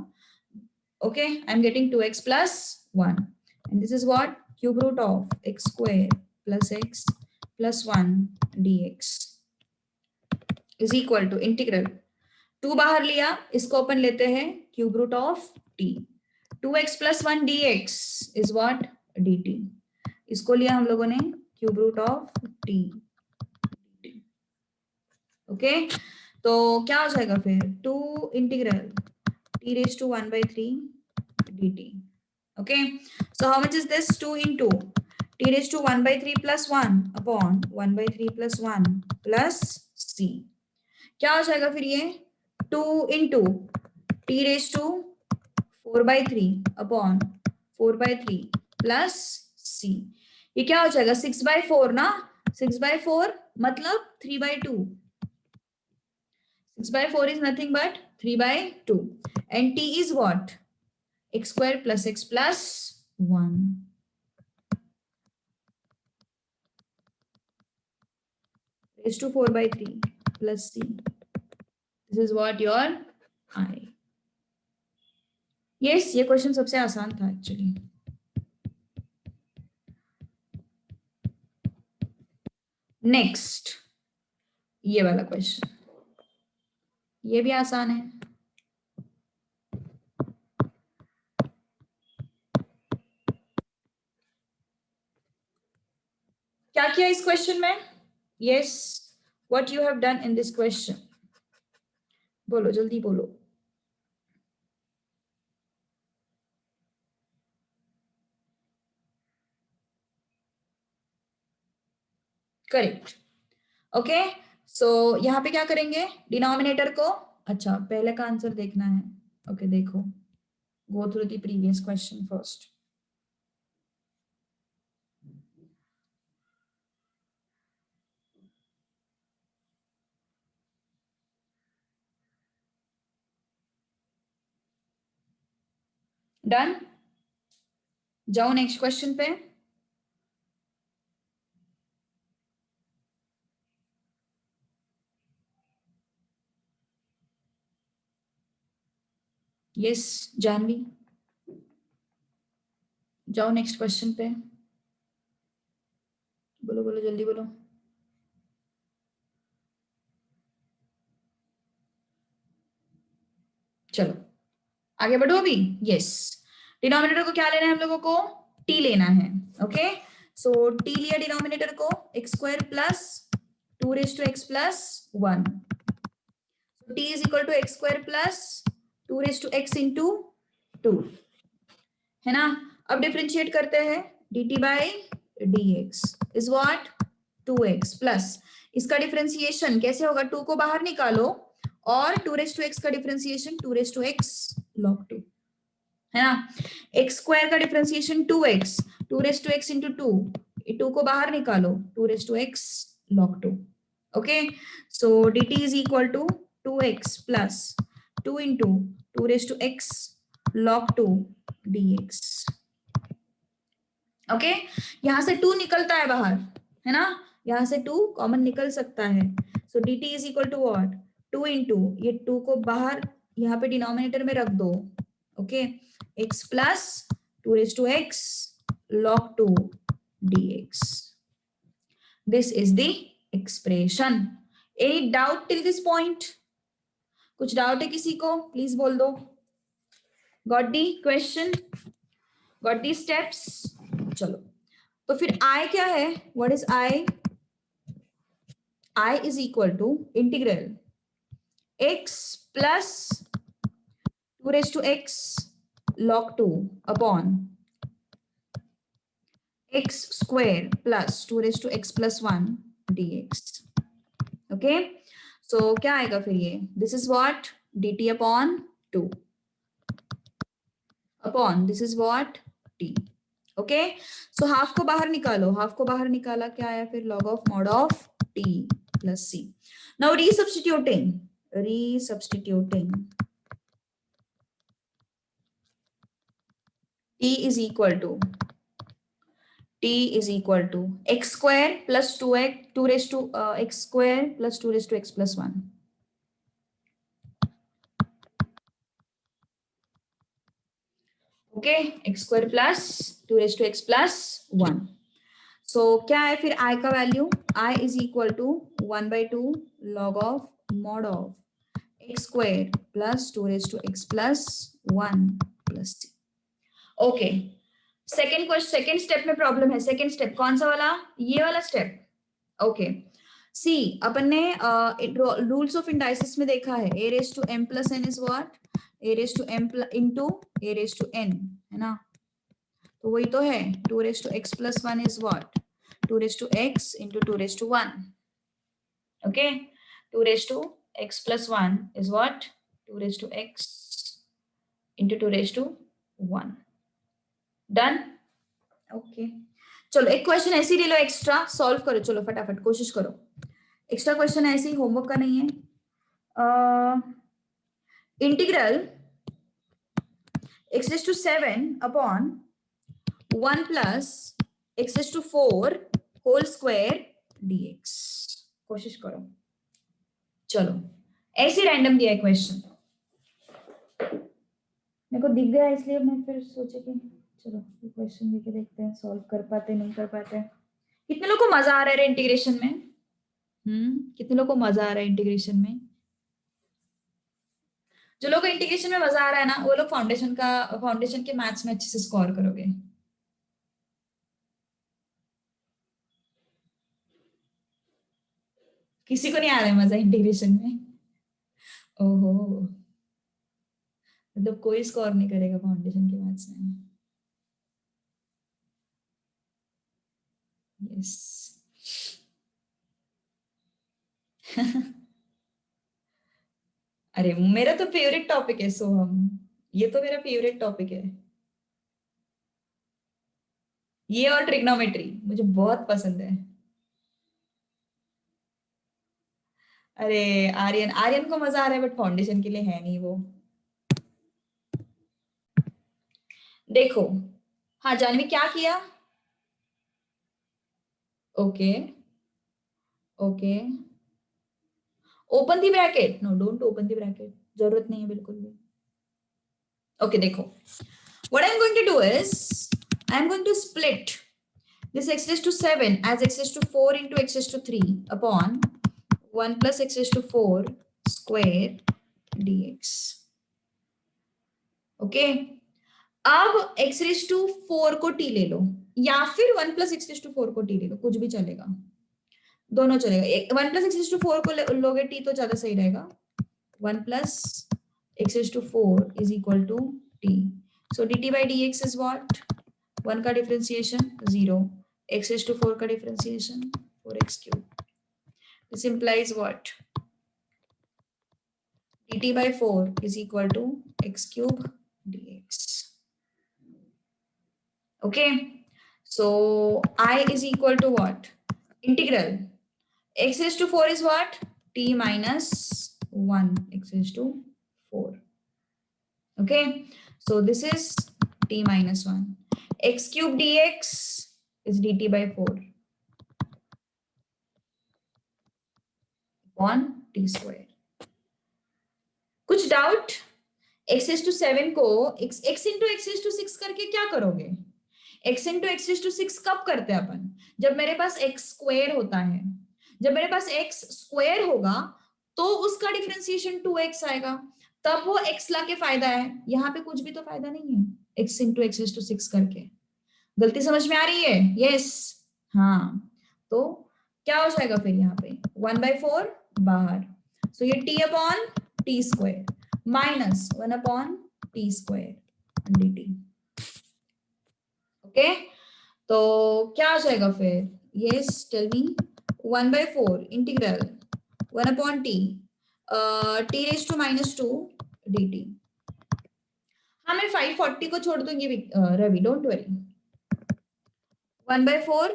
okay I am getting 2x plus 1 and this is what cube root of x square plus x plus 1 dx is equal to integral 2 बाहर लिया, इसको अपन लेते हैं cube root of t. 2x plus 1 dx is what dt. इसको लिया हम लोगों ने cube root of t. Okay तो क्या हो जाएगा फिर 2 integral t raised to 1/3 dt. Okay so how much is this 2 into t raised to 1/3 plus 1 upon 1/3 plus 1 plus c. क्या हो जाएगा फिर ये 2 into t raised to 4/3 upon 4/3 plus c. ये क्या हो जाएगा 6/4 ना, 6/4 मतलब 3/2. 6/4 is nothing but 3/2 and t is what x square plus x plus 1 raised to 4/3 plus c. This is what your I. Yes, ये क्वेश्चन सबसे आसान था एक्चुअली. नेक्स्ट ये वाला क्वेश्चन, ये भी आसान है. क्या किया इस क्वेश्चन में? Yes what you have done in this question, बोलो जल्दी बोलो. करेक्ट. ओके सो यहाँ पे क्या करेंगे डिनोमिनेटर को, अच्छा पहले का आंसर देखना है. ओके देखो, go through the previous question first. Done, जाओ नेक्स्ट क्वेश्चन पे. यस जानवी, जाओ नेक्स्ट क्वेश्चन पे. बोलो बोलो जल्दी बोलो. चलो आगे बढ़ो अभी. यस डिनोमिनेटर को क्या लेना है हम लोगों को, t लेना है. ओके सो t लिया डिनोमिनेटर को x square plus 2 raise to x plus 1. t is equal to x square plus 2 raise to x into 2 है ना. अब डिफरेंशिएट करते हैं dt by dx is what 2x plus इसका डिफरेंशिएशन कैसे होगा, 2 को बाहर निकालो और 2 रेज टू x का differentiation 2 raise to x log 2 है ना. x स्क्वायर का differentiation 2x, 2 raise to x into 2, 2 को बाहर निकालो 2 raise to x log 2. Okay so dt is equal to 2x plus 2 into 2 raise to x log 2 dx. Okay यहां से 2 निकलता है बाहर है ना, यहां से 2 कॉमन निकल सकता है. So dt is equal to what 2 into ये 2 को बाहर यहाँ पे डिनोमिनेटर में रख दो. Okay x plus 2 raise to x log 2 dx. This is the expression. Any doubt till this point? कुछ डाउट है किसी को, प्लीज बोल दो. Got the question, got the steps. चलो तो फिर I क्या है, what is I? I is equal to integral x plus 2 raise to x log 2 upon x square plus 2 raise to x plus 1 dx. Okay so क्या आएगा फिर ये, this is what dt upon 2 upon this is what t. Okay so half को बाहर निकालो, half को बाहर निकाला क्या आया फिर log of mod of t plus c. Now resubstituting t is equal to x square plus 2x 2 raised to x square plus 2 raised to x plus 1. Okay, x square plus 2 raise to x plus 1. So क्या है फिर i का value? i is equal to 1/2 log of mod of x square plus 2 raise to x plus 1 plus c. Okay, second step में problem है. Second step कौन सा वाला? ये वाला स्टेप. ओके, सी अपन ने रूल्स ऑफ इंडाइसिस में देखा है, a raise to m plus n is what? a raise to m into a raise to n, है ना? तो वही तो है. 2 raise to x plus 1 is what? 2 raise to x into 2 raise to 1. Okay, 2 raise to x plus 1 is what? 2 raise to x into 2 raise to 1. Done. Okay, चलो एक question ऐसे ले लो, एक्स्ट्रा सॉल्व करो. चलो फटाफट कोशिश करो. एक्स्ट्रा क्वेश्चन ऐसे ही, होमवर्क का नहीं है. Integral x raise to 7 upon 1 plus x raise to 4 whole square dx. कोशिश करो. चलो ऐसे रैंडम दिया है क्वेश्चन, मेरे को दिख गया इसलिए मैं फिर सोचे कि चलो क्वेश्चन लेके देखते हैं, सॉल्व कर पाते नहीं कर पाते. कितने लोगों को मजा आ रहा है इंटीग्रेशन में? कितने लोगों को मजा आ रहा है इंटीग्रेशन में? जो लोग इंटीग्रेशन में मजा आ रहा है ना, वो लोग फाउंडेशन के मैथ्स में अच्छे से स्कोर करोगे. किसी को नहीं आ रहा है मजा इंटीग्रेशन में? ओहो, मतलब कोई स्कोर नहीं करेगा फाउंडेशन के मैथ्स में. यस. अरे मेरा तो फेवरेट टॉपिक है सोहम, ये तो मेरा फेवरेट टॉपिक है. ये और ट्रिग्नोमेट्री मुझे बहुत पसंद है. अरे आर्यन को मजा आ रहा है, बट फाउंडेशन के लिए है नहीं वो. देखो, हाँ जानवी क्या किया? Okay okay, open the bracket. No, don't open the bracket, जरूरत नहीं है बिल्कुल भी. ओके, देखो what I'm going to do is I'm going to split this x raised to 7 as x raised to 4 into x raised to 3 upon 1 plus x raised to 4 square dx. Okay, अब x raised to 4 को t ले लो, या फिर 1 plus x raised to 4 को t ले लो, कुछ भी चलेगा, दोनों चलेगा. 1 plus x raised to 4 को लोगे t तो ज्यादा सही रहेगा. 1 plus x raised to 4 is equal to t. So dt by dx is what? 1 का डिफरेंशिएशन 0, x raised to 4 का differentiation 4x cube. This implies what? dt by 4 is equal to x cube dx. Okay, so I is equal to what? Integral x raised to 4 is what? T minus 1 x raised to 4. Okay, so this is t minus 1. X cube dx is dt by 4 upon t square. कुछ doubt? x raised to 7 को x into x raised to 6 करके क्या करोगे? x into x raised to 6 कब करते हैं अपन? जब मेरे पास x स्क्वायर होता है. जब मेरे पास x स्क्वायर होगा तो उसका डिफरेंशिएशन 2x आएगा, तब वो x ला के फायदा है. यहाँ पे कुछ भी तो फायदा नहीं है x into x raised to 6 करके. गलती समझ में आ रही है? यस. हाँ, तो क्या हो जाएगा फिर यहाँ पे? 1/4 बाहर, सो ये t upon t square minus 1 upon t square dt. Okay, तो क्या आ जाएगा फिर? Yes, tell me. 1/4 integral 1 upon t t raise to -2 dt. हाँ, मैं 540 को छोड़ दूंगी Ravi, don't worry. 1/4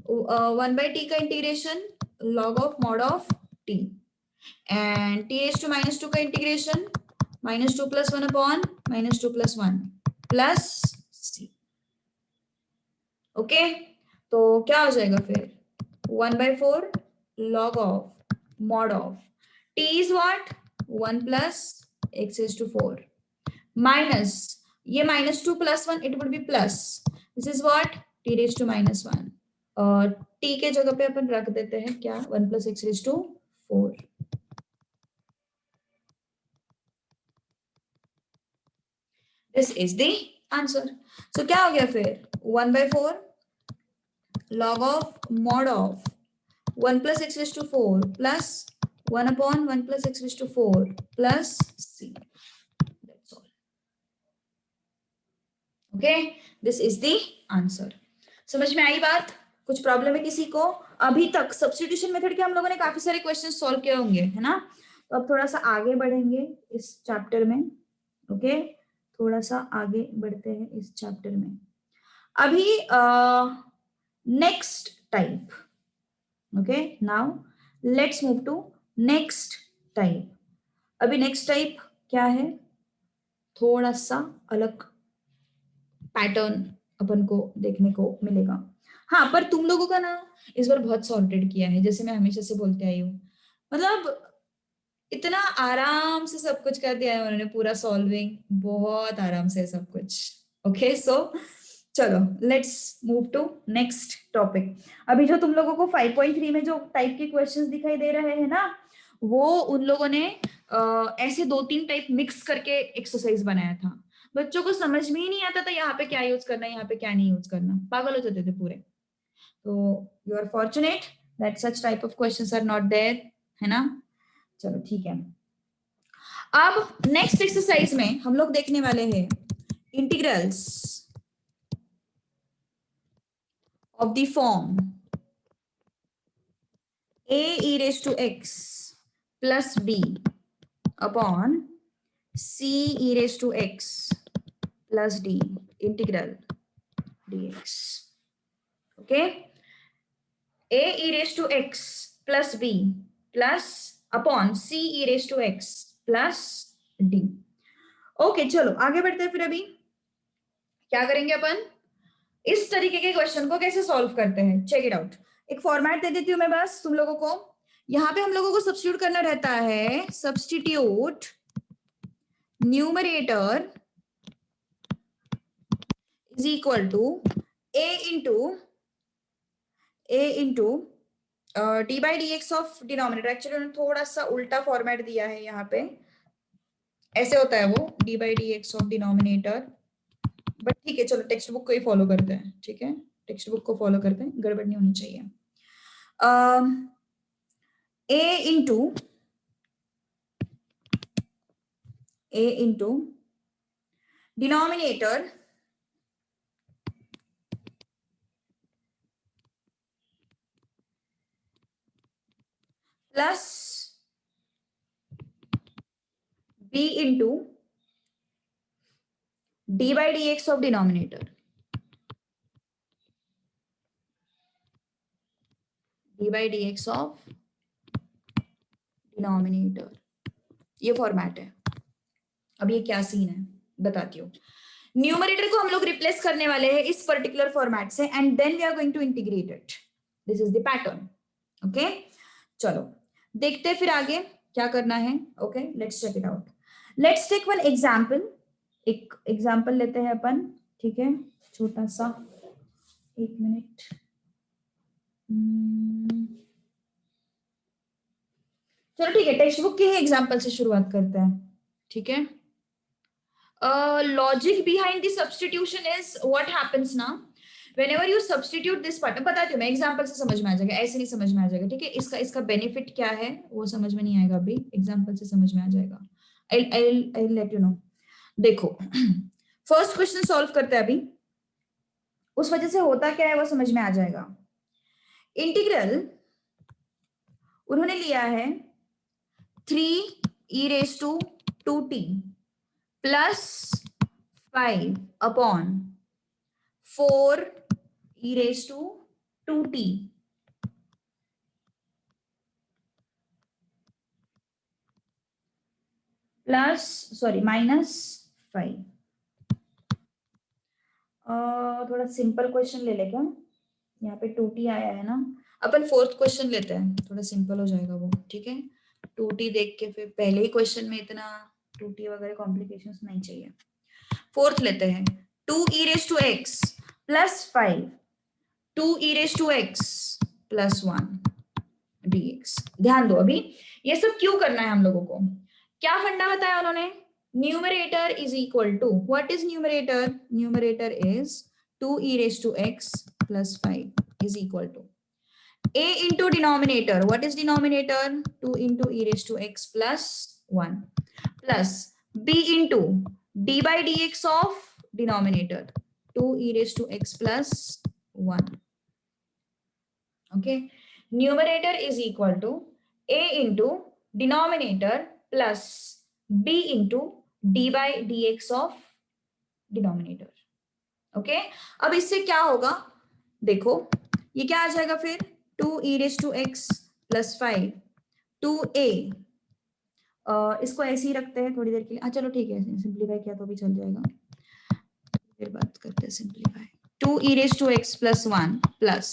1 by t का integration log of mod of t, and t raised to minus 2 का integration -2 plus 1 upon -2 plus 1 plus c. Okay, तो क्या हो जाएगा फिर 1/4 log of mod of t is what 1 plus x raised to 4 minus ये -2 plus 1 it would be plus, this is what t raised to -1 और t के जगह पे अपन रख देते हैं क्या 1 plus x raised to 4. This is the answer. So क्या हो गया फिर 1/4 log of mod of 1 plus x raised to 4 plus 1 upon 1 plus x raised to 4 plus c. That's all. Okay, this is the answer. समझ में आई बात? कुछ problem है किसी को? अभी तक सब्स्टिट्यूशन मेथड के हम लोगों ने काफी सारे क्वेश्चन सॉल्व किए होंगे, है ना? तो अब थोड़ा सा आगे बढ़ेंगे इस चैप्टर में. ओके, थोड़ा सा आगे बढ़ते हैं इस चैप्टर में. अभी next type. Okay, now let's move to next type. अभी नेक्स्ट टाइप क्या है? थोड़ा सा अलग पैटर्न अपन को देखने को मिलेगा. हाँ, पर तुम लोगों का ना इस बार बहुत सॉर्टेड किया है, जैसे मैं हमेशा से बोलते आई हूँ. मतलब इतना आराम से सब कुछ कर दिया है उन्होंने, पूरा सॉल्विंग बहुत आराम से सब कुछ. ओके, सो चलो let's move to next topic. अभी जो तुम लोगों को 5.3 में जो टाइप के क्वेश्चंस दिखाई दे रहे हैं ना, वो उन लोगों ने ऐसे 2-3 टाइप मिक्स करके एक्सरसाइज बनाया था. बच्चों को समझ में ही नहीं आता था यहाँ पे क्या यूज करना है, यहाँ पे क्या नहीं यूज करना, पागल हो जाते थे पूरे. तो you are fortunate that such type of questions are not there, है ना? चलो ठीक है. अब नेक्स्ट एक्सरसाइज में हम लोग देखने वाले हैं integrals of the form a e raised to x plus b upon c e raised to x plus d integral dx. Okay, a e raised to x plus b plus upon c e raised to x plus d. Okay, चलो आगे बढ़ते हैं. फिर अभी क्या करेंगे अपन? इस तरीके के क्वेश्चन को कैसे सॉल्व करते हैं, चेक इट आउट. एक फॉर्मेट दे देती हूं मैं बस तुम लोगों को. यहां पे हम लोगों को सब्स्टिट्यूट करना रहता है. Substitute numerator is equal to a into d by d x of denominator. Actually उन्होंने थोड़ा सा उल्टा फॉर्मेट दिया है यहाँ पे. ऐसे होता है वो D by d x of denominator, but ठीक है, चलो टेक्स्ट बुक को ही फॉलो करते हैं. ठीक है, टेक्स्ट बुक को फॉलो करते हैं, गड़बड़ नहीं होनी चाहिए. a into denominator plus b into d by d x of denominator. D by d x of denominator, ये फॉर्मेट है. अब ये क्या सीन है बताती हूँ. न्यूमरेटर को हम लोग रिप्लेस करने वाले हैं इस पर्टिकुलर फॉर्मेट से, and then we are going to integrate it. This is the pattern. Okay, चलो देखते हैं फिर आगे क्या करना है. Okay, let's check it out. Let's take one example. एक एग्जाम्पल लेते हैं अपन. ठीक है, छोटा सा, एक मिनट. चलो ठीक है, टेक्स्ट बुक के ही एग्जाम्पल से शुरुआत करते हैं. ठीक है, logic behind the substitution is what happens ना, whenever you substitute this part. बताती हूँ मैं, एग्जाम्पल से समझ में आ जाएगा, ऐसे नहीं समझ में आ जाएगा. ठीक है, इसका बेनिफिट क्या है वो समझ में नहीं आएगा, अभी एग्जाम्पल से समझ में आ जाएगा. I'll let you know. देखो, फर्स्ट क्वेश्चन सॉल्व करते हैं अभी, उस वजह से होता क्या है वो समझ में आ जाएगा. इंटीग्रल उन्होंने लिया है 3 e raised to 2t plus 5 upon 4 e raised to 2t plus sorry -5। थोड़ा सिंपल क्वेश्चन ले ले क्या, यहाँ पे 2t आया है ना, अपन फोर्थ क्वेश्चन लेते हैं, थोड़ा सिंपल हो जाएगा वो, ठीक है। 2t देख के फिर पहले ही क्वेश्चन में इतना 2t वगैरह कॉम्प्लिकेशंस नहीं चाहिए। फोर्थ लेते हैं, 2e raised to x plus 5 2e raised to x plus 1 dx। ध्यान दो, अभी ये सब क्यों करना है हम लोगों को, क्या फंडा बताया उन्होंने, numerator is equal to, what is numerator, numerator is 2e raised to x plus 5 is equal to a into denominator, what is denominator, 2 into e raised to x plus 1 plus b into d by dx of denominator 2 e raised to x plus 1, okay। Numerator is equal to a into denominator plus b into d by dx of denominator, okay. अब इससे क्या होगा, देखो ये क्या आ जाएगा फिर, 2e raised to x plus 5 2a, इसको ऐसे ही रखते हैं थोड़ी देर के लिए, चलो ठीक है, सिंप्लीफाई किया तो भी चल जाएगा, फिर बात करते हैं simplify. 2e raised to x plus 1 plus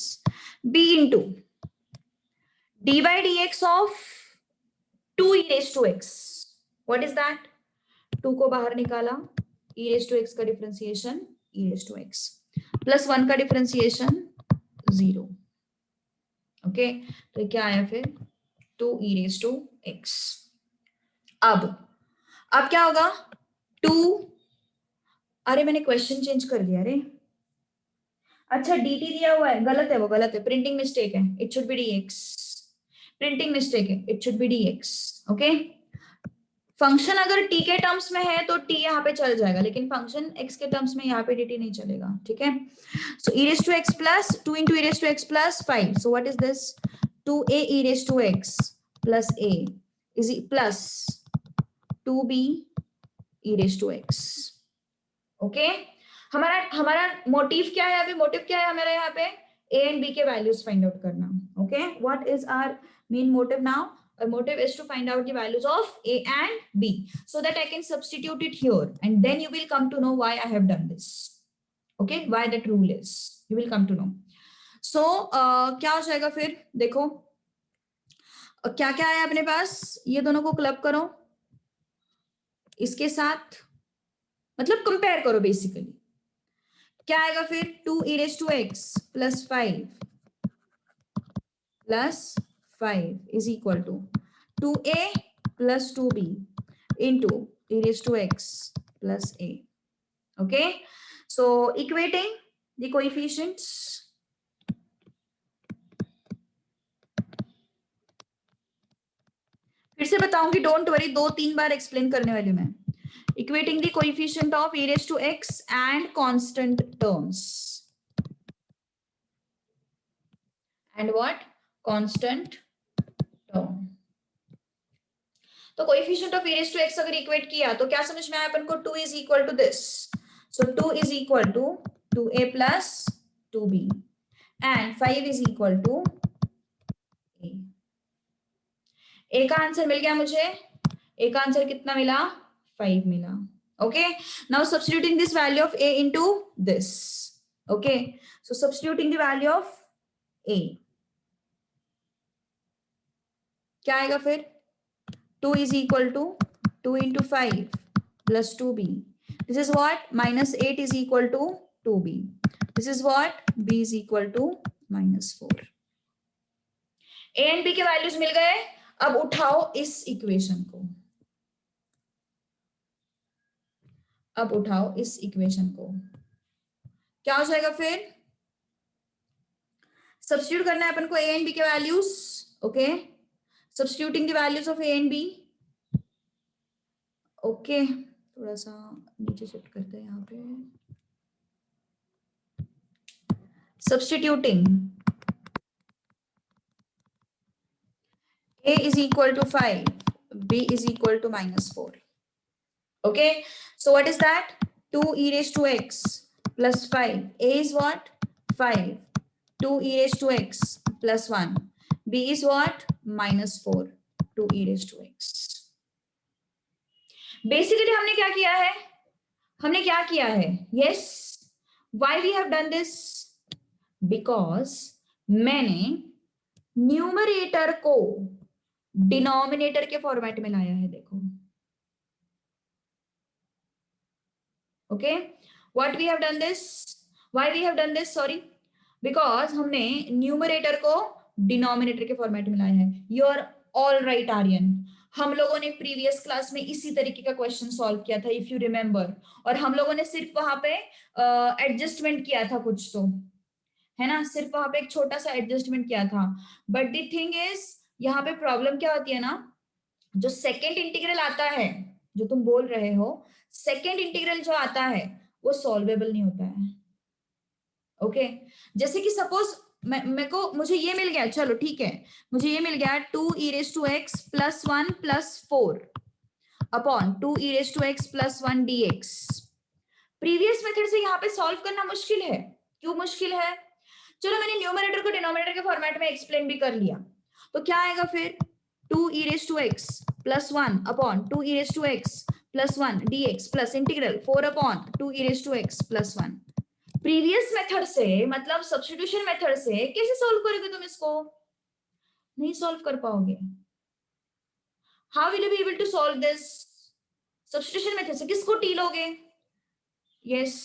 b into d by dx of 2e raised to x, what is that, 2 को बाहर निकाला, e raised to x का differentiation e raised to x plus 1 का डिफरेंशिएशन 0, ओके। तो क्या आया फिर 2e raised to x। अब क्या होगा 2, अरे मैंने क्वेश्चन चेंज कर दिया, अरे अच्छा dt दिया हुआ है, गलत है वो, गलत है, प्रिंटिंग मिस्टेक है, it should be dx, printing mistake है, it should be dx, okay. Function अगर t के टर्म्स में है तो t यहाँ पे चल जाएगा, लेकिन फंक्शन x के टर्म्स में यहाँ पे dt नहीं चलेगा, ठीक है। सो e raised to x plus 2 into e raised to x plus 5, so what is this, 2a e raised to x plus a is plus 2b e raised to x, okay. हमारा motive क्या है, अभी motive क्या है हमारा यहाँ पे, a एंड b के वैल्यूज फाइंड आउट करना, okay. What is our main motive now, our motive is to find out the values of a and b so that I can substitute it here, and then you will come to know why I have done this, okay, why that rule is, you will come to know। so क्या हो जाएगा फिर, देखो क्या क्या है अपने पास, ये दोनों को क्लब करो इसके साथ, मतलब कंपेयर करो बेसिकली, क्या आएगा फिर 2e raised to x plus 5 plus 5 is equal to 2a plus 2b into e raised to x plus a, okay। so equating the coefficients, फिर से बताऊंगी, डोंट वरी, 2-3 बार एक्सप्लेन करने वाली मैं। equating the coefficient of e raised to x and constant terms, and what, constant term। तो coefficient of e raised to x अगर equate किया तो क्या समझ में आया अपन को, 2 is equal to this, so 2 is equal to 2a plus 2b and 5 is equal to a का आंसर मिल गया मुझे, a का आंसर कितना मिला, 5 मिला, okay। now substituting this value of a into this, okay, so substituting the value of a, क्या आएगा फिर, 2 is equal to 2 into 5 plus 2b, this is what, minus 8 is equal to 2b, this is what, b is equal to -4। a and b के values मिल गए, अब उठाओ इस equation को, अब उठाओ इस इक्वेशन को, क्या हो जाएगा फिर, सब्स्टिट्यूट करना है अपन को a and b के values, okay. Substituting the values of a and b, okay. थोड़ा सा नीचे शिफ्ट करते हैं यहाँ पे, substituting a is equal to 5, b is equal to -4, okay। so what is that, 2e raised to x plus 5, a is what, 5 2 e raised to x plus 1. b is what? minus 4 2 e raised to x. Basically हमने क्या किया है? Yes. Why we have done this? Because मैंने numerator को denominator के format में लाया है. देखो, okay. What we have done this, why we have done this, sorry, because हमने न्यूमरेटर को डिनोमिनेटर के फॉर्मेट में लाया है. You are all right Aryan. हम लोगों ने प्रीवियस क्लास में इसी तरीके का क्वेश्चन सॉल्व किया था, इफ यू रिमेम्बर. और हम लोगों ने सिर्फ वहां पे एडजस्टमेंट किया था कुछ, तो है ना, सिर्फ वहां पे एक छोटा सा एडजस्टमेंट किया था. बट द थिंग इज, यहाँ पे प्रॉब्लम क्या होती है ना, जो सेकेंड इंटीग्रल आता है, जो तुम बोल रहे हो, सेकेंड इंटीग्रल जो आता है वो सॉल्वेबल नहीं होता है. ओके. जैसे कि सपोज मुझे ये मिल गया, चलो ठीक है, मुझे ये मिल गया 2 e raised to x plus 1 plus 4 upon 2 e raised to x plus 1 dx. Previous method से यहाँ पे सॉल्व करना मुश्किल है. क्यों मुश्किल है? चलो, मैंने न्यूमरेटर को डिनोमिनेटर के फॉर्मेट में एक्सप्लेन भी कर लिया, तो क्या आएगा फिर? 2 e raised to x plus 1 upon 2 e raised to x plus 1 dx plus integral 4 upon 2 e raised to x plus 1. Previous method से, मतलब सब्स्टिट्यूशन मेथड से कैसे सॉल्व करोगे तुम इसको? नहीं सॉल्व कर पाओगे. How will you be able to solve this? Substitution method से. किसको टी लोगे? यस,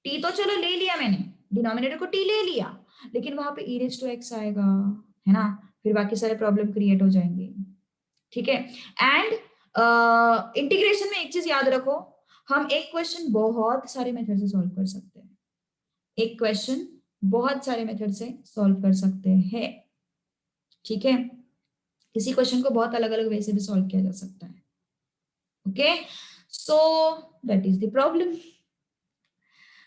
टी तो चलो ले लिया मैंने, डिनोमिनेटर को टी ले लिया, लेकिन वहां पे e raised to x आएगा, है ना, फिर बाकी सारे प्रॉब्लम क्रिएट हो जाएंगे. ठीक है. एंड इंटीग्रेशन में एक चीज याद रखो, हम एक क्वेश्चन बहुत सारे मेथड से सॉल्व कर सकते हैं. एक क्वेश्चन बहुत सारे मेथड से सॉल्व कर सकते हैं. ठीक है. किसी क्वेश्चन को बहुत अलग अलग वे से भी सॉल्व किया जा सकता है. Okay. So that is the problem.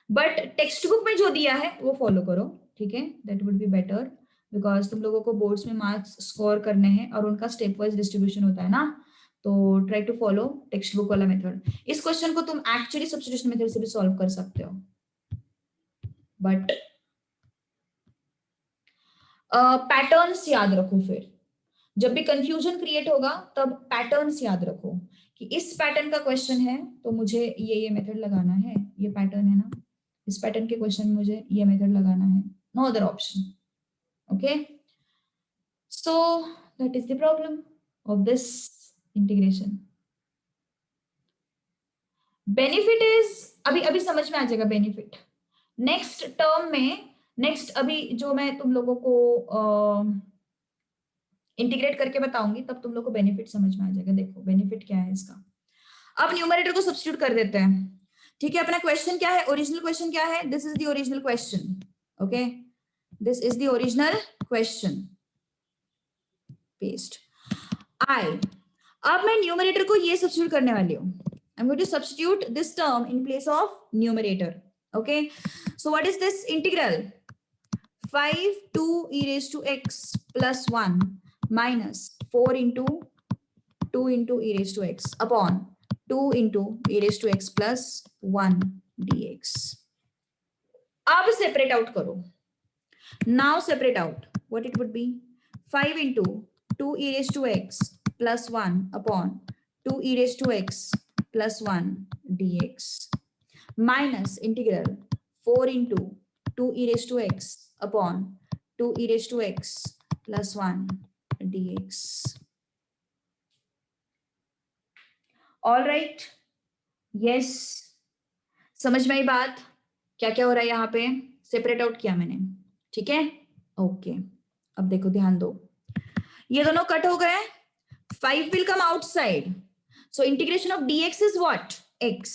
But text book में जो दिया है वो फॉलो करो. ठीक है. That would be better, because तुम लोगों को बोर्ड्स में मार्क्स स्कोर करने हैं और उनका स्टेप वाइज डिस्ट्रीब्यूशन होता है ना, तो try to follow text book वाला मेथड. इस क्वेश्चन को तुम एक्चुअली सब्स्टिट्यूशन मेथड से भी सॉल्व कर सकते हो, बट पैटर्न्स याद रखो. फिर जब भी कंफ्यूजन क्रिएट होगा तब पैटर्न्स याद रखो कि इस पैटर्न का क्वेश्चन है तो मुझे ये मेथड लगाना है. ये पैटर्न है ना, इस पैटर्न के क्वेश्चन में मुझे ये मेथड लगाना है. No other option. Okay. So that is the problem of this integration. Benefit is, अभी समझ में आ जाएगा बेनिफिट नेक्स्ट टर्म में. नेक्स्ट अभी जो मैं तुम लोगों को इंटीग्रेट करके बताऊंगी तब तुम लोग को बेनिफिट समझ में आ जाएगा. देखो बेनिफिट क्या है इसका. अब न्यूमरेटर को सब्स्टिट्यूट कर देते हैं. ठीक है. अपना क्वेश्चन क्या है? ओरिजिनल क्वेश्चन क्या है? This is the original question. Okay, this is the original question. Paste I. अब मैं न्यूमरेटर को ये सब्स्टिट्यूट करने वाली हूँ. I'm going to substitute this term in place of numerator. Okay, so what is this integral? 5 2 e raised to x plus 1 minus 4 into 2 into e raised to x upon 2 into e raised to x plus 1 dx. अब separate out करो. Now separate out. What it would be? 5 into 2 e raised to x plus 1 upon 2 e raised to x plus 1 dx minus integral 4 into 2 e raised to x upon 2 e raised to x plus 1 dx. All right. Yes. समझ में आई बात? क्या क्या हो रहा है यहाँ पे? सेपरेट आउट किया मैंने. ठीक है. ओके. अब देखो, ध्यान दो, ये दोनों कट हो गए. 5 will come outside. So integration of dx is what? X.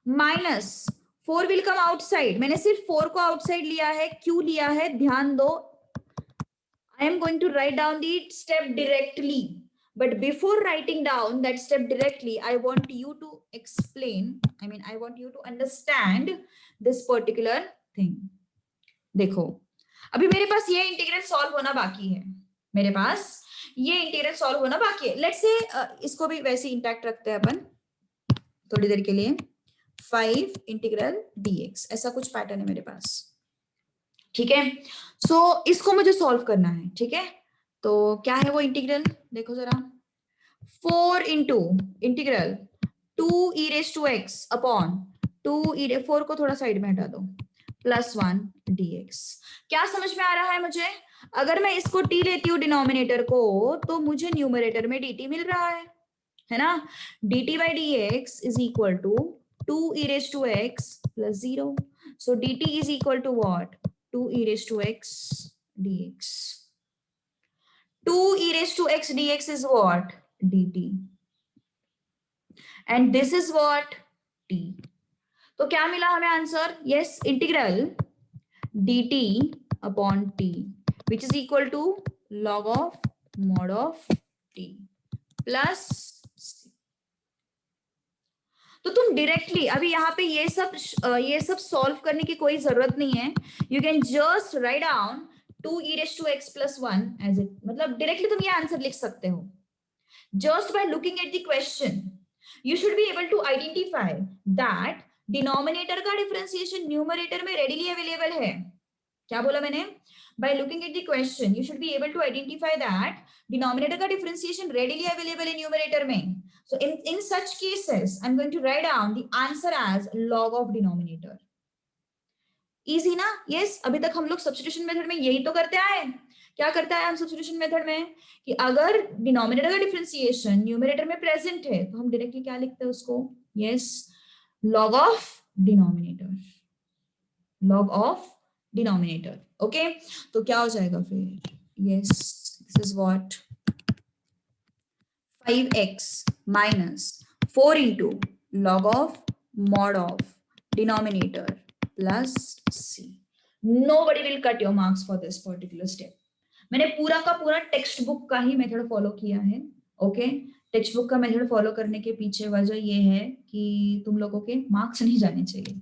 Minus 4 will come outside. मैंने सिर्फ 4 को outside लिया है. क्यों लिया है? ध्यान दो. I am going to write down the step directly. But before writing down that step directly, I want you to explain. I want you to understand this particular thing. देखो, अभी मेरे पास ये इंटीग्रल सॉल्व होना बाकी है. मेरे पास ये integral solve होना बाकी है. लेट्स से इसको भी वैसे इंटैक्ट रखते हैं अपन थोड़ी देर के लिए. 5 इंटीग्रल dx, ऐसा कुछ पैटर्न है मेरे पास, ठीक है। सो इसको मुझे सॉल्व करना है, ठीक है। तो क्या है वो इंटीग्रल, देखो जरा, 4 into integral 2 e raise to x upon 2 e, 4 को थोड़ा साइड में हटा दो, +1 dx। क्या समझ में आ रहा है मुझे? अगर मैं इसको t लेती हूँ डिनोमिनेटर को, तो मुझे न्यूमरेटर में dt मिल रहा है ना। dt by dx is equal to 2 e raised to x plus 0. So dt is equal to what? 2 e raised to x dx. 2 e raised to x dx is what? dt. And this is what? t. तो क्या मिला हमें answer? Yes, integral dt upon t, which is equal to log of mod of t plus c. तो तुम directly अभी यहाँ पे ये सब सॉल्व करने की कोई जरूरत नहीं है। You can just write down 2 e raised to x plus 1 as it, मतलब डायरेक्टली तुम ये आंसर लिख सकते हो। Just by looking at the question you should be able to identify that denominator का डिफरेंशिएशन न्यूमरेटर में रेडिली अवेलेबल है। क्या बोला मैंने? By looking at the question, you should be able to identify that denominator का differentiation readily available in numerator में. So in such cases, I'm going to write down the answer as log of denominator. Easy ना? Yes. अभी तक हम लोग substitution method में यही तो करते आए। क्या करता है हम substitution method में कि अगर denominator का differentiation numerator में present है, तो हम directly क्या लिखते हैं उसको? Yes, log of denominator. Log of denominator. Okay तो क्या हो जाएगा फिर? Yes, this is what 5x minus 4 into log of mod of denominator plus c. Nobody will cut your marks for this particular step. मैंने पूरा का पूरा text book का ही मेथड फॉलो किया है। ओके टेक्स्ट बुक का मेथड फॉलो करने के पीछे वजह ये है कि तुम लोगों के मार्क्स नहीं जाने चाहिए।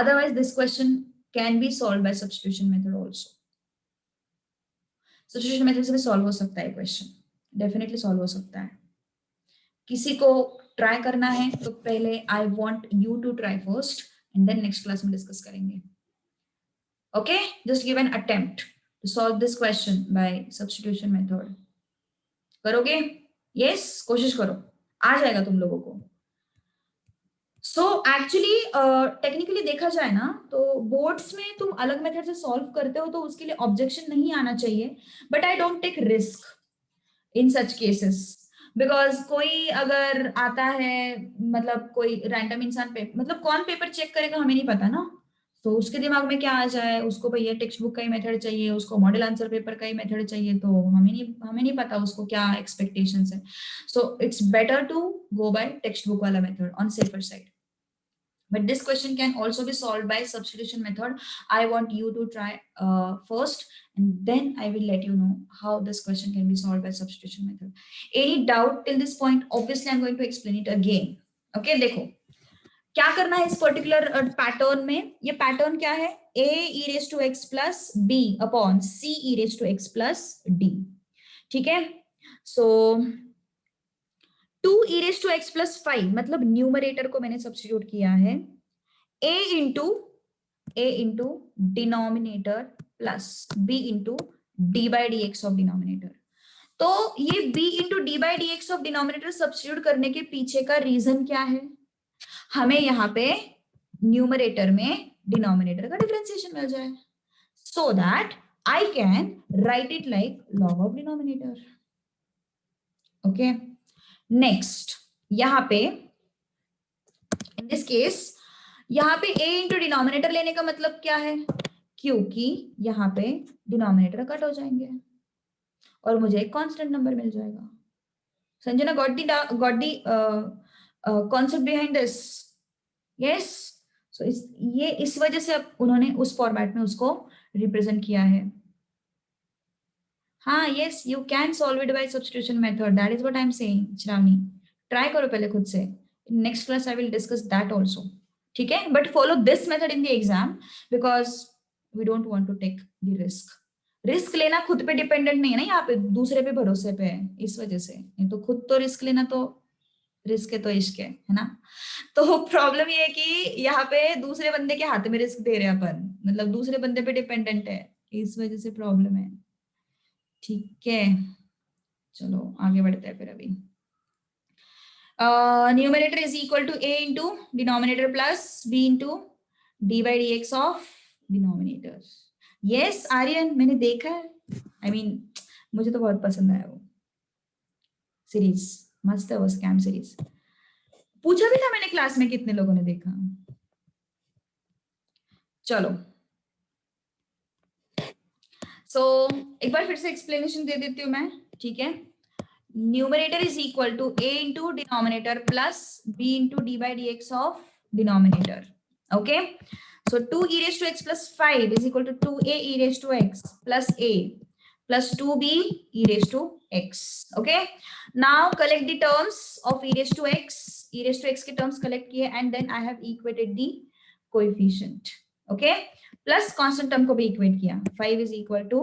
Otherwise this question can be solve by substitution method also. Substitution method से भी सॉल्व हो सकता है क्वेश्चन, डेफिनेटली सॉल्व हो सकता है। किसी को ट्राई करना है तो पहले I want you to try first and then next class में डिस्कस करेंगे। Okay just give an attempt to solve this question by substitution method. करोगे? यस कोशिश करो, आ जाएगा तुम लोगों को। सो एक्चुअली टेक्निकली देखा जाए ना तो बोर्ड्स में तुम अलग मेथड से सॉल्व करते हो तो उसके लिए ऑब्जेक्शन नहीं आना चाहिए, but I don't take risk in such cases because कोई अगर आता है, मतलब कोई रैंडम इंसान पे, मतलब कौन पेपर चेक करेगा हमें नहीं पता ना, तो उसके दिमाग में क्या आ जाए, उसको भैया टेक्स्ट बुक का ही मेथड चाहिए, उसको मॉडल आंसर पेपर का ही मेथड चाहिए, तो हमें नहीं पता उसको क्या एक्सपेक्टेशंस है। So it's better to go by text book वाला method on safer side. But this question can also be solved by substitution method. I want you to try first and then I will let you know how this question can be solved by substitution method. Any doubt till this point? Obviously I'm going to explain it again. Okay, देखो क्या करना है इस particular pattern में। ये pattern क्या है? a e raised to x plus b upon c e raised to x plus d। ठीक है, सो 2 e raised to x plus 5 मतलब न्यूमरेटर को मैंने सब्स्टिट्यूट किया है a into denominator plus b into d by dx of denominator. तो ये b into d by dx of denominator substitute करने के पीछे का रीजन क्या है? हमें यहाँ पे न्यूमरेटर में डिनोमिनेटर का डिफरेंशिएशन मिल जाए, so that I can write it like log of denominator. Okay next यहाँ पे इन दिस केस यहाँ पे a इंटू डिनोमिनेटर लेने का मतलब क्या है? क्योंकि यहाँ पे डिनोमिनेटर कट हो जाएंगे और मुझे एक कांस्टेंट नंबर मिल जाएगा। Sanjana got the concept behind this? Yes, so ये इस वजह से अब उन्होंने उस फॉर्मेट में उसको रिप्रेजेंट किया है। हाँ yes, you can solve it by substitution method, that is what I am saying. Shravani try करो पहले खुद से, next class I will discuss that also, ठीक है। But follow this method in the exam because we don't want to take the risk. Risk लेना खुद पे dependent नहीं है ना, यहाँ पे दूसरे पे भरोसे पे है, इस वजह से। नहीं तो खुद तो रिस्क लेना तो रिस्क है तो इश्क है ना। तो प्रॉब्लम ये है कि यहाँ पे दूसरे बंदे के हाथ में रिस्क दे रहे हैं अपन, मतलब दूसरे बंदे पे डिपेंडेंट है, इस वजह से प्रॉब्लम है। ठीक है, चलो आगे बढ़ते हैं फिर। अभी numerator is equal to a into denominator plus b into d by d x of denominator. Yes Aryan, मैंने देखा है, आई मीन मुझे तो बहुत पसंद आया वो सीरीज, मस्त है वो स्कैम सीरीज। पूछा भी था मैंने क्लास में कितने लोगों ने देखा। चलो एक बार फिर से एक्सप्लेनेशन दे देती हूँ मैं, ठीक है। Numerator is equal to a into denominator plus b into d by d x of denominator. Okay, so 2 e raised to x plus 5 is equal to 2a e raised to x plus a plus 2b e raised to x. Okay, now collect the terms of e raised to x. E raised to x के terms collect किए and then I have equated the coefficient. Okay, plus constant term को भी equate किया, 5 is equal to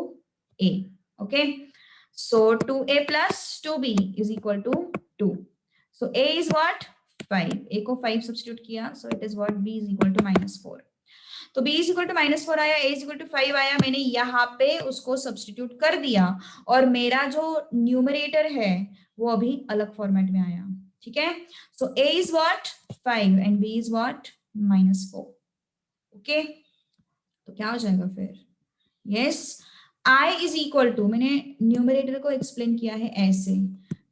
a. Okay, so 2a plus 2b is equal to 2. So a is what? 5. a को 5 substitute किया, so it is what? b is equal to -4. तो b is equal to -4 आया, a is equal to 5 आया, मैंने यहाँ पे उसको substitute कर दिया और मेरा जो न्यूमरेटर है वो अभी अलग फॉर्मेट में आया। ठीक है, so a is what 5 and b is what -4। Okay, तो क्या हो जाएगा फिर? Yes, i is equal to, मैंने न्यूमरेटर को एक्सप्लेन किया है ऐसे,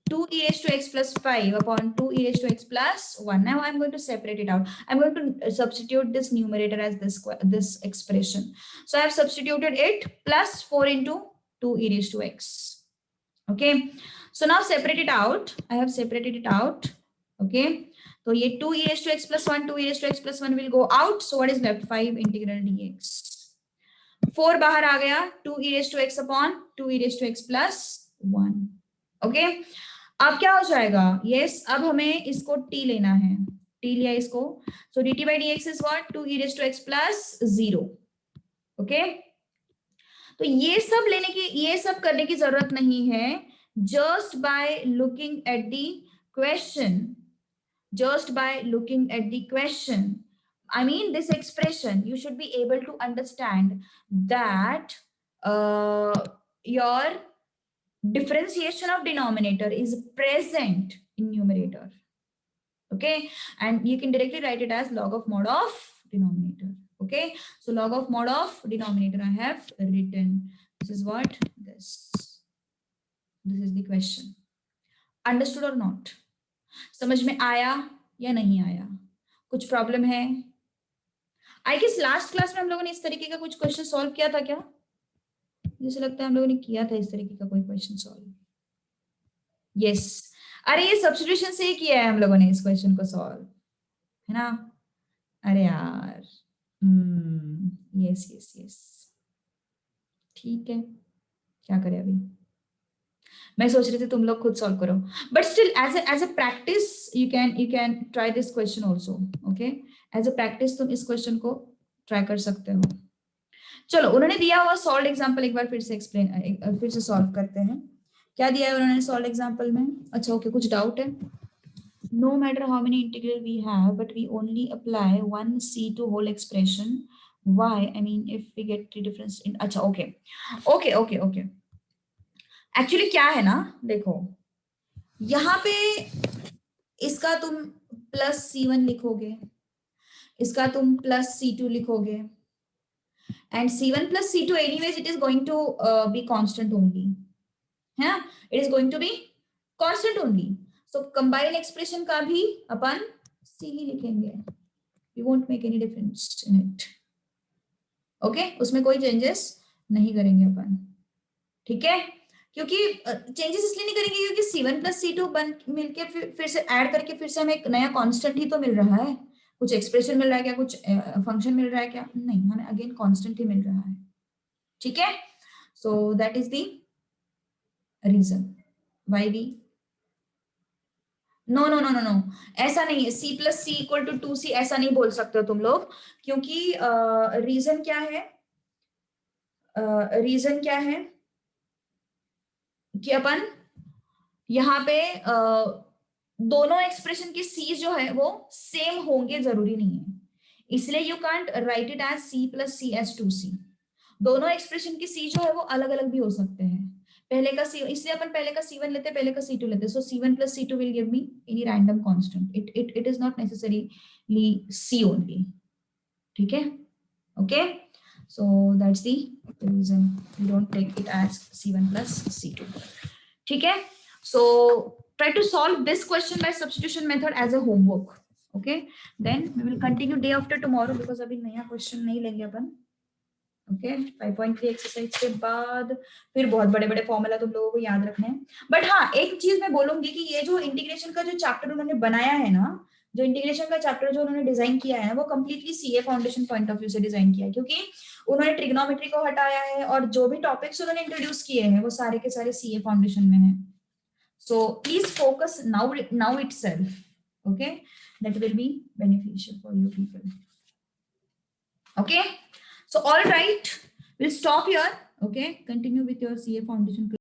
2 e raised to x plus 5 upon 2 e raised to x plus 1. Now I'm going to separate it out. I'm going to substitute this numerator as this expression. So I have substituted it plus 4 into 2 e raised to x. Okay. So now separate it out. I have separated it out. Okay. So ये 2 e raised to x plus 1, 2 e raised to x plus 1 will go out. So what is left? 5 integral dx. 4 बाहर आ गया, 2 e raised to x upon 2 e raised to x plus 1. Okay. अब क्या हो जाएगा? Yes, अब हमें इसको t लेना है, t लिया इसको, सो dt by dx is what 2 e raised to x plus 0. Okay, तो ये सब लेने की, ये सब करने की जरूरत नहीं है, just by looking at the question, just by looking at the question, I mean this expression, you should be able to understand that your differentiation of denominator is present in numerator. Okay, and you can directly write it as log of mod of denominator. Okay, so log of mod of denominator I have written. This is what this is the question. Understood or not? समझ में आया या नहीं आया? कुछ problem है? I guess last class में हम लोगों ने इस तरीके का कुछ क्वेश्चन सॉल्व किया था क्या? जैसे लगता है हम लोगों ने किया था इस तरीके का कोई क्वेश्चन सॉल्व। यस, अरे ये सब्स्टिट्यूशन से ही किया है हम लोगों ने इस क्वेश्चन को सॉल्व, है ना? अरे यार, यस यस यस, ठीक है, क्या करें अभी? मैं सोच रही थी तुम लोग खुद सॉल्व करो, but still as a practice you can try this question also. Okay, as a practice तुम इस क्वेश्चन को ट्राई कर सकते हो। चलो, उन्होंने दिया हुआ सॉल्व एग्जांपल एक बार फिर से एक्सप्लेन, फिर से सॉल्व करते हैं। क्या दिया है उन्होंने सॉल्व एग्जांपल में? अच्छा ओके, कुछ डाउट है? No matter how many integral we have, but we only apply one C2 whole expression. Why? I mean, if we get the difference in, अच्छा okay, okay, okay, okay. Actually क्या है ना, देखो यहाँ पे इसका तुम प्लस C1 लिखोगे, इसका तुम प्लस C2 लिखोगे, and C1 plus C2 anyways it is going to be constant only, है ना? It is going to be constant only. So combine expression का भी अपन C ही लिखेंगे. We won't make any difference in it. Okay? उसमें कोई changes नहीं करेंगे अपन, ठीक है? क्योंकि चेंजेस इसलिए नहीं करेंगे क्योंकि C1 plus C2 बन मिलके फिर से ऐड करके फिर से हमें एक नया कांस्टेंट ही तो मिल रहा है। कुछ एक्सप्रेशन मिल रहा है क्या, कुछ फंक्शन मिल रहा है क्या? नहीं, हमें अगेन कांस्टेंट ही मिल रहा है, ठीक है? So that is the reason why we, no no no no no, ऐसा नहीं है, C plus C equal to 2C ऐसा नहीं बोल सकते हो तुम लोग, क्योंकि रीजन क्या है, रीजन क्या है कि अपन यहाँ पे दोनों एक्सप्रेशन की सी जो है वो सेम होंगे जरूरी नहीं है, इसलिए you can't write it as C plus C S to C. दोनों एक्सप्रेशन की सी जो है वो अलग अलग भी हो सकते हैं। पहले का सी, इसलिए अपन पहले का C1 लेते, पहले का C2 लेते, सो C1 plus C2 will give me any random constant, it is not necessarily C only, ठीक है, okay. So that's the reason we don't take it as C1 plus C2. ठीक है, so try to solve this question by substitution method as a homework. Okay, then we will continue day after tomorrow because अभी नया question नहीं लेंगे अपन। Okay, 5.3 exercise के बाद फिर बहुत बड़े बड़े फॉर्मूला तुम लोगों को याद रखने हैं। बट हाँ, एक चीज मैं बोलूंगी कि ये जो इंटीग्रेशन का जो चैप्टर उन्होंने बनाया है ना, जो इंटीग्रेशन का चैप्टर जो उन्होंने डिजाइन किया है ना, वो completely CA foundation point of view से डिजाइन किया है, क्योंकि उन्होंने ट्रिग्नोमेट्री को हटाया है और जो भी टॉपिक्स उन्होंने इंट्रोड्यूस किए हैं वो सारे के सारे सीए फाउंडेशन में है। So please focus now itself, okay, that will be beneficial for you people, okay. So all right, we'll stop here. Okay, continue with your CA foundation.